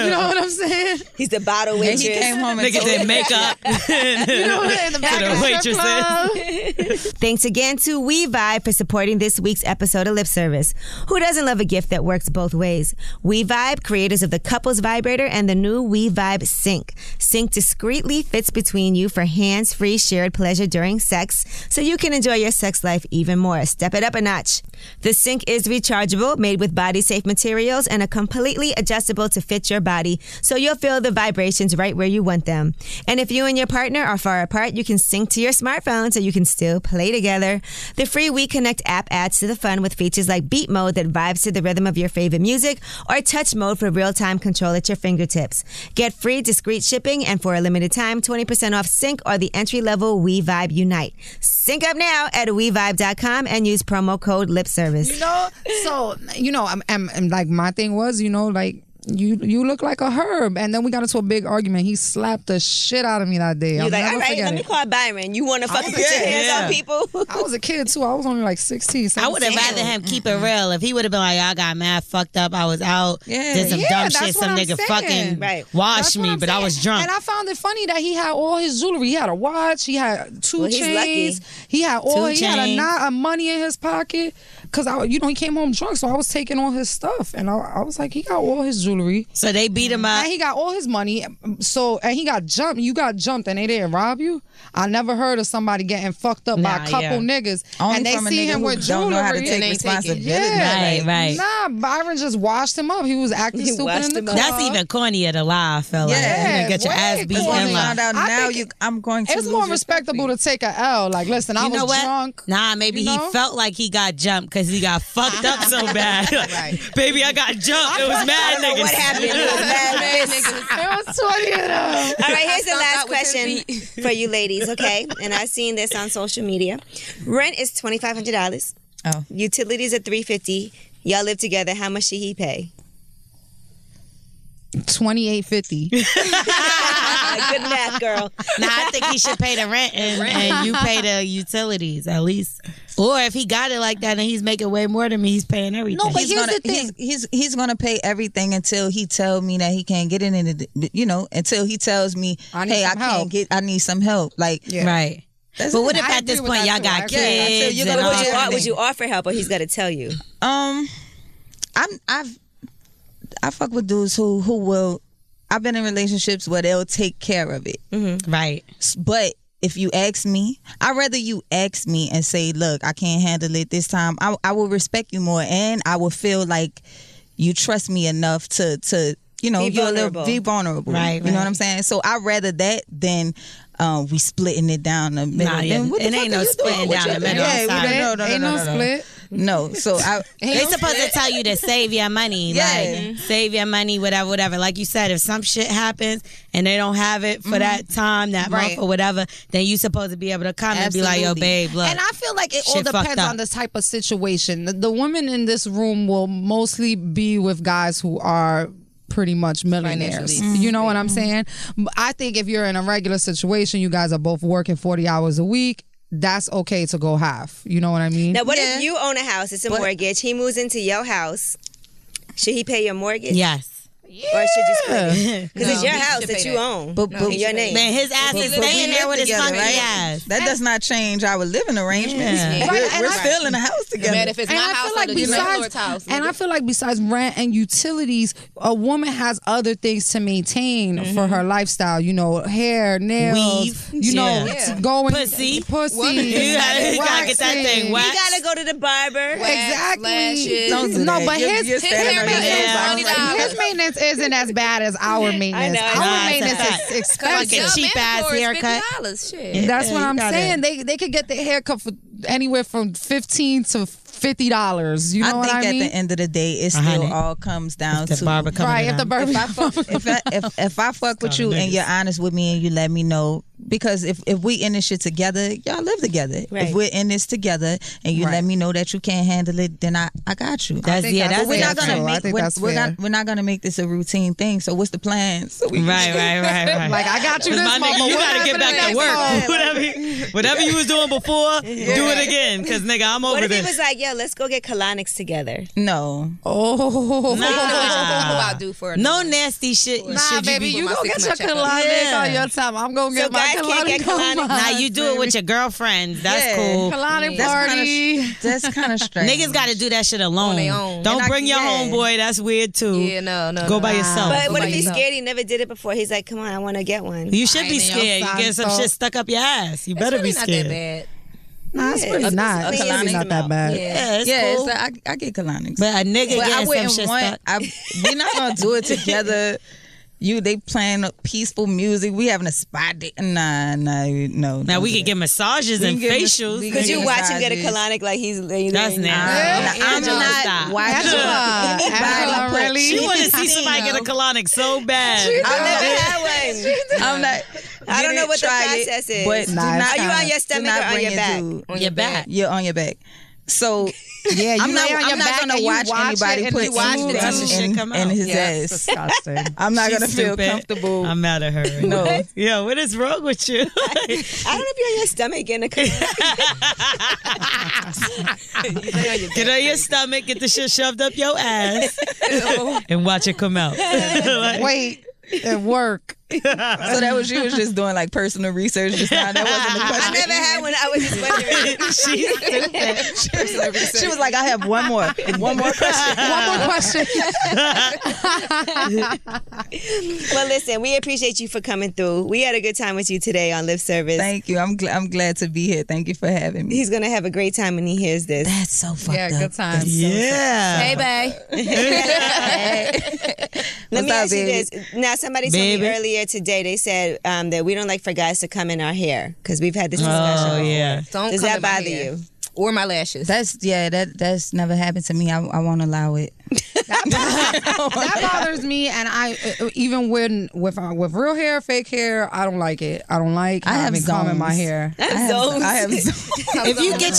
You know what I'm saying? He's the bottle And waitress. he came home and Nigga told did makeup. You know, in the back the of the strip waitresses. club. Thanks again to We Vibe for supporting this week's episode of Lip Service. Who doesn't love a gift that works both ways? We Vibe, creators of the Couples Vibrator and the new We Vibe Sync. Sync discreetly fits between you for hands-free shared pleasure during sex, so you can enjoy your sex life even more. Step it up a notch. The Sync is rechargeable, made with body-safe materials, and a completely adjustable to fit your body, so you'll feel the vibrations right where you want them. And if you and your partner are far apart, you can sync to your smartphone so you can still play together. The free We Connect app adds to the fun with features like beat mode that vibes to the rhythm of your favorite music, or touch mode for real-time control at your fingertips. Get free discreet shipping, and for a limited time, 20% off Sync or the entry-level We Vibe Unite. Sync up now at WeVibe.com and use promo code LIPSERVICE. You know, so you know, I'm like my thing was, you know, like. You look like a herb. And then we got into a big argument. He slapped the shit out of me that day. You're I'll like, never all right, forget let me it. call Byron. You want to fucking put your hands on people? I was a kid too. I was only like 16. I would have rather him keep it real. If he would have been like, I got mad fucked up, I was out, did some dumb shit, that's some what I'm nigga saying. fucking washed That's what me, I'm but I saying. was drunk. And I found it funny that he had all his jewelry. He had a watch. He had two Well, he's chains. lucky. He had all. Two He had chains. a money in his pocket. because he came home drunk, so I was taking all his stuff, and I was like, he got all his jewelry. So they beat him up. And he got all his money. And he got jumped. You got jumped and they didn't rob you? I never heard of somebody getting fucked up by a couple niggas. Only and they from a see nigga him who with don't jewelry. know how to take responsibility. Yeah. Right. Nah, Byron just washed him up. He was acting stupid in the club. That's even cornier to lie, I feel like. Yeah, You get your ass beat in line. I'm going to It's more respectable to take a L. Like, listen, I was drunk. Nah, maybe he felt like he got jumped because he got fucked up so bad. Baby, I got jumped. It was mad niggas. What happened? It was mad niggas. It was 20 of them. All right, here's the last question for you ladies, okay? And I've seen this on social media. Rent is $2,500. Oh. Utilities are $350. Y'all live together. How much should he pay? $28.50. Good math, girl. Nah, I think he should pay the rent and you pay the utilities at least. Or if he got it like that and he's making way more than me, he's paying everything. No, but here's the thing. He's gonna pay everything until he tells me that he can't get it until he tells me, hey, I need some help. Like, right. But what if at this point y'all got kids? Would you offer help or he's got to tell you? I fuck with dudes who will. I've been in relationships where they'll take care of it. Mm-hmm. Right. But if you ask me, I'd rather you ask me and say, look, I can't handle it this time. I will respect you more, and I will feel like you trust me enough to be vulnerable. Right. You know what I'm saying? So I'd rather that than we splitting it down the middle. It ain't no splitting down the middle. Ain't no split. No, so they supposed to tell you to save your money, like save your money, whatever. Like you said, if some shit happens and they don't have it for that time, that month or whatever, then you supposed to be able to come and be like, yo, babe, look. And I feel like it all depends on the type of situation. The women in this room will mostly be with guys who are pretty much millionaires. You know what I'm saying? I think if you're in a regular situation, you guys are both working 40 hours a week, that's okay to go half. You know what I mean? Now, what if you own a house, it's a mortgage, he moves into your house, should he pay your mortgage? Yes. Or should you split it? Because it's your house that you own. But your name. Man, his ass is staying there with his funky ass. That does not change our living arrangements. We're still in a house together. Man, if it's my house, house. And I feel like besides rent and utilities, a woman has other things to maintain for her lifestyle. You know, hair, nails, weave, going pussy. You gotta get that thing waxed. You gotta go to the barber. Exactly. Lashes. No, but his hair his maintenance isn't as bad as our maintenance. Our maintenance is expensive. Cheap ass haircut. $50. That's what I'm saying. They could get their haircut for anywhere from $15 to $50. You know what I mean? I think at the end of the day, it still all comes down to the barber coming right. If the barber, if I fuck with you and you're honest with me and you let me know, because if we in this shit together, y'all live together. Right. If we're in this together and you let me know that you can't handle it, then I got you. That's we're not gonna make this a routine thing. So what's the plan? So right. Like, I got you this month. You gotta get back to work. Whatever you was doing before, do it again. Cause nigga, I'm over this. What if he was like, yo, let's go get colonics together? No. I do for no nasty shit. Nah, baby, you go get your colonic on your time. I'm gonna get my colonic. Now you do it with your girlfriends. That's cool. Colonic party. That's kind of strange. Niggas got to do that shit alone. On their own. Don't bring your homeboy. That's weird too. Yeah, no. Go by yourself. But what if he's scared? He never did it before. He's like, come on, I want to get one. You should be scared. You get some shit stuck up your ass. You better be scared. It's not that bad. Nah, it's really not. It's really not that bad. Yeah, cool. I get colonics. But a nigga getting some shit stuck. We're not gonna do it together. They playing peaceful music. We having a spa day. Nah, no. Now we can get massages and facials. Could you watch him get a colonic like he's laying there? That's nasty. I'm not watching Angela, really? She want to see somebody get a colonic so bad. I've never had one. I'm not. I don't know what the process is. But are you on your stomach or on your back? On your back. You're on your back. So yeah, I'm not gonna watch anybody put food in his ass. Disgusting. I'm not gonna feel comfortable. I'm mad at her. No. Yo, what is wrong with you? I don't know if you're on your stomach getting a Get on your stomach, get the shit shoved up your ass, and watch it come out. Wait, at work. So that was, she was just doing like personal research just now. That wasn't the question. I never had one. I was just wondering. She was like, I have one more question. One more question. Well, listen, we appreciate you for coming through. We had a good time with you today on Lip Service. Thank you. I'm glad to be here. Thank you for having me. He's going to have a great time when he hears this. That's so fucked up. Good time. Yeah. Hey, babe. Let me up, ask you baby? this. Now, somebody told me earlier today, they said that we don't like for guys to come in our hair because we've had this discussion. Oh, yeah. Don't Does come that in my bother hair. you? Or my lashes. That's never happened to me. I won't allow it. That bothers me, and I even with real hair, fake hair, I don't like it. I don't like having cum in my hair. I have If you get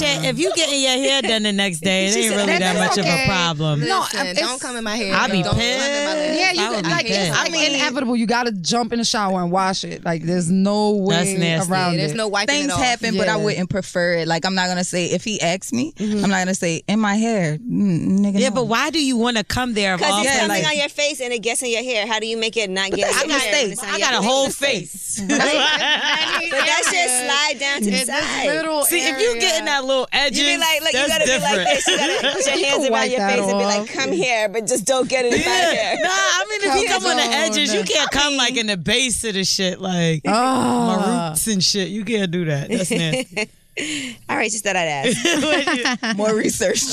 getting your hair done the next day, it ain't really that much of a problem. Listen, don't come in my hair. I'll be Don't come in my pissed. lashes. Yeah, you I would could, be like pissed. it's inevitable. You got to jump in the shower and wash it. Like there's no way That's nasty. around There's it. no wiping things it off. happen, but I Yeah. wouldn't prefer it. Like I'm not gonna say if he asks me, I'm not gonna say in my hair, nigga. Yeah, no. but why do you want to come there? Because it's Yeah, coming like- on your face and it gets in your hair. How do you make it not get in your that's a hair? when mistake. it's on I your got a face? whole face. But that shit slide down to the side. See, if you getting that little edges, You be like, look, you that's gotta different. be like this. You gotta put your hands around wipe your that face and be off. like, come here, but just don't get it in my hair. Nah, I mean, if you come on the edges, you can't come like in the base of the shit, like my roots and shit. You can't do that. That's nasty. All right, just thought I'd ask. more research.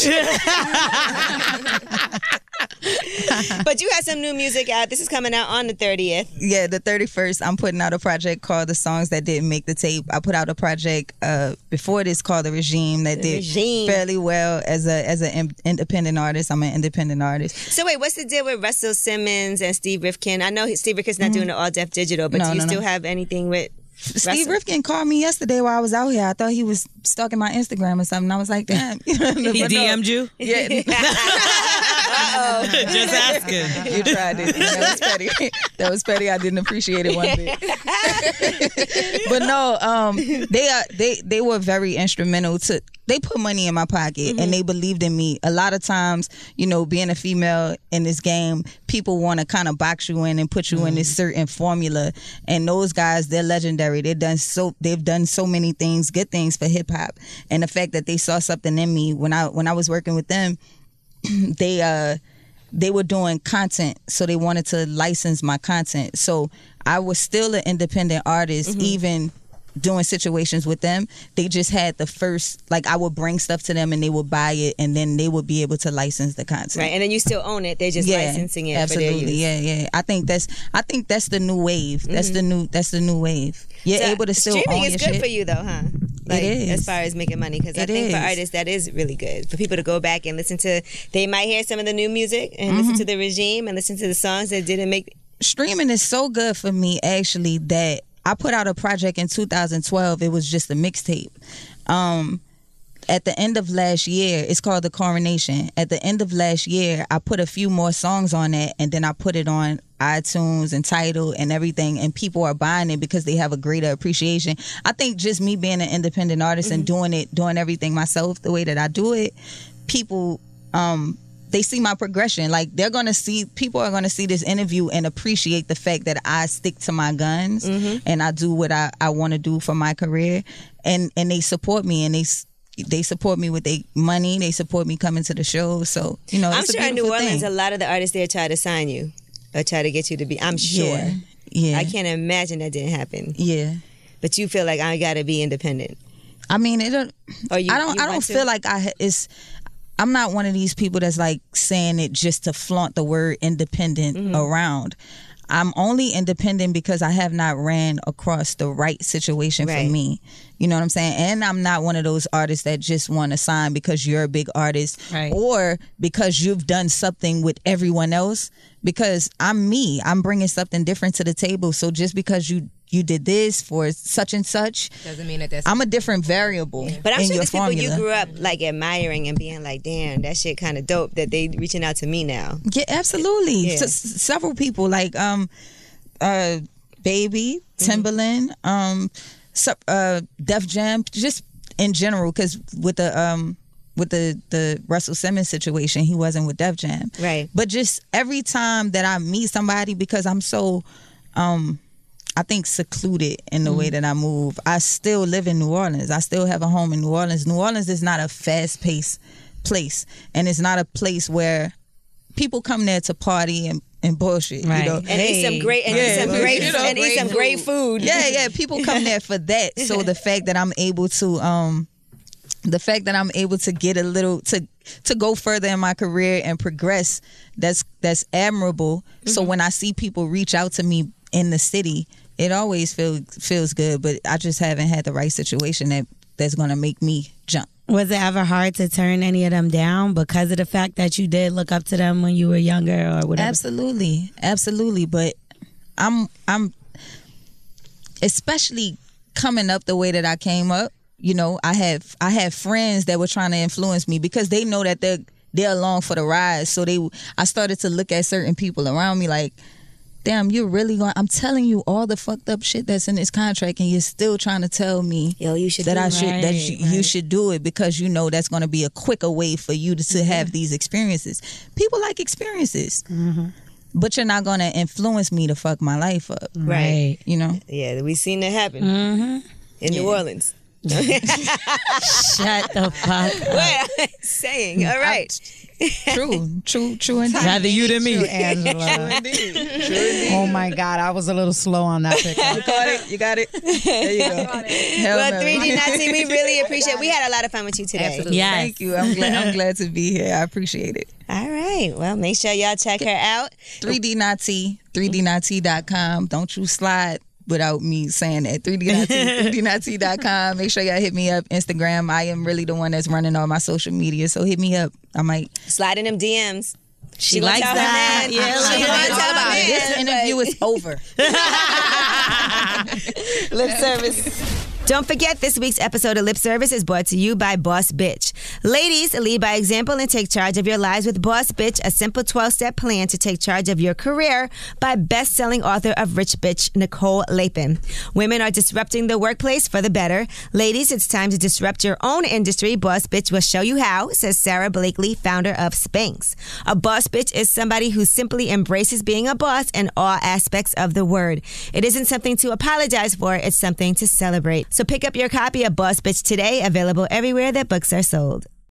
But you had some new music out. This is coming out on the 30th. Yeah, the 31st, I'm putting out a project called The Songs That Didn't Make the Tape. I put out a project before this called The Regime that did fairly well as an independent artist. I'm an independent artist. So wait, what's the deal with Russell Simmons and Steve Rifkin? I know Steve Rifkin's not doing the All Def Digital, but do you still have anything with Steve Rifkin called me yesterday while I was out here. I thought he was stalking my Instagram or something. I was like, damn. He DM'd you? Yeah. Just asking. You tried it. That was petty. That was petty. I didn't appreciate it one bit. But no, they were very instrumental to. They put money in my pocket and they believed in me. A lot of times, you know, being a female in this game, people want to kind of box you in and put you in this certain formula. And those guys, they're legendary. They've done so many things, good things for hip hop. And the fact that they saw something in me when I was working with them, they were doing content, so they wanted to license my content. So I was still an independent artist, even doing situations with them. They just had the first, like I would bring stuff to them and they would buy it and then they would be able to license the content. Right, and then you still own it. They're just licensing it for their use. Yeah. I think that's the new wave. That's the new wave. You're able to still streaming own is your good shit. for you though, huh? Like, It is. as far as making money, because I It think for is. artists that is really good for people to go back and listen to. They might hear some of the new music and listen to The Regime and listen to the songs that didn't make. Streaming is so good for me actually that I put out a project in 2012. It was just a mixtape. At the end of last year, it's called The Coronation. At the end of last year, I put a few more songs on it and then I put it on iTunes and Tidal and everything, and people are buying it because they have a greater appreciation. I think just me being an independent artist and doing everything myself the way that I do it, people they see my progression. Like people are gonna see this interview and appreciate the fact that I stick to my guns and I do what I want to do for my career, and they support me and they support me with their money. They support me coming to the show. So I'm it's sure a in New beautiful Orleans, thing. a lot of the artists there try to sign you or try to get you to be. I'm sure. Yeah. I can't imagine that didn't happen. Yeah. But you feel like I gotta be independent. I mean, I don't feel like I'm not one of these people that's like saying it just to flaunt the word independent around. I'm only independent because I have not ran across the right situation for me. You know what I'm saying? And I'm not one of those artists that just want to sign because you're a big artist or because you've done something with everyone else. Because I'm me. I'm bringing something different to the table. So just because you did this for such and such doesn't mean that I'm a different variable. But I'm in sure your there's people formula. you grew up like admiring and being like, damn, that shit kind of dope that they reaching out to me now. Yeah, absolutely. Yeah. Several people like Baby, Timbaland, Def Jam, just in general, because with the Russell Simmons situation, he wasn't with Def Jam. Right. But just every time that I meet somebody, because I'm so I think, secluded in the way that I move. I still live in New Orleans. I still have a home in New Orleans. New Orleans is not a fast-paced place, and it's not a place where people come there to party and bullshit, Right. you know. And eat some great eat some great food. Yeah, people come there for that. So the fact that I'm able to get a little to go further in my career and progress, that's admirable. So when I see people reach out to me in the city, it always feels good, but I just haven't had the right situation that's going to make me jump. Was it ever hard to turn any of them down because of the fact that you did look up to them when you were younger or whatever? Absolutely. But I'm especially coming up the way that I came up. You know, I have friends that were trying to influence me because they know that they're along for the ride. So I started to look at certain people around me like, damn, you're really going. I'm telling you all the fucked up shit that's in this contract, and you're still trying to tell me, yo, you should you should do it because you know that's going to be a quicker way for you to have these experiences. People like experiences, but you're not going to influence me to fuck my life up, right? You know? Yeah, we seen it happen in New Orleans. Shut the fuck up. What I'm saying. All right. True indeed. Rather you than me. True, Angela. True indeed. Oh my God, I was a little slow on that pickup. You got it. There you go. Well, 3D Nazi, we really appreciate it. We had a lot of fun with you today. Absolutely. Yes. Thank you. I'm glad to be here. I appreciate it. All right. Well, make sure y'all check her out. 3D Nazi, 3dnazi.com. Don't you slide without me saying that. 3dnazi.com. Make sure y'all hit me up. Instagram. I am really the one that's running all my social media, so hit me up. I might Slide in them DMs. She likes that. She wants This interview is over. Lip service. Don't forget, this week's episode of Lip Service is brought to you by Boss Bitch. Ladies, lead by example and take charge of your lives with Boss Bitch, a simple 12-step plan to take charge of your career by best-selling author of Rich Bitch, Nicole Lapin. Women are disrupting the workplace for the better. Ladies, it's time to disrupt your own industry. Boss Bitch will show you how, says Sarah Blakely, founder of Spanx. A boss bitch is somebody who simply embraces being a boss in all aspects of the word. It isn't something to apologize for, it's something to celebrate. So pick up your copy of Boss Bitch today, available everywhere that books are sold.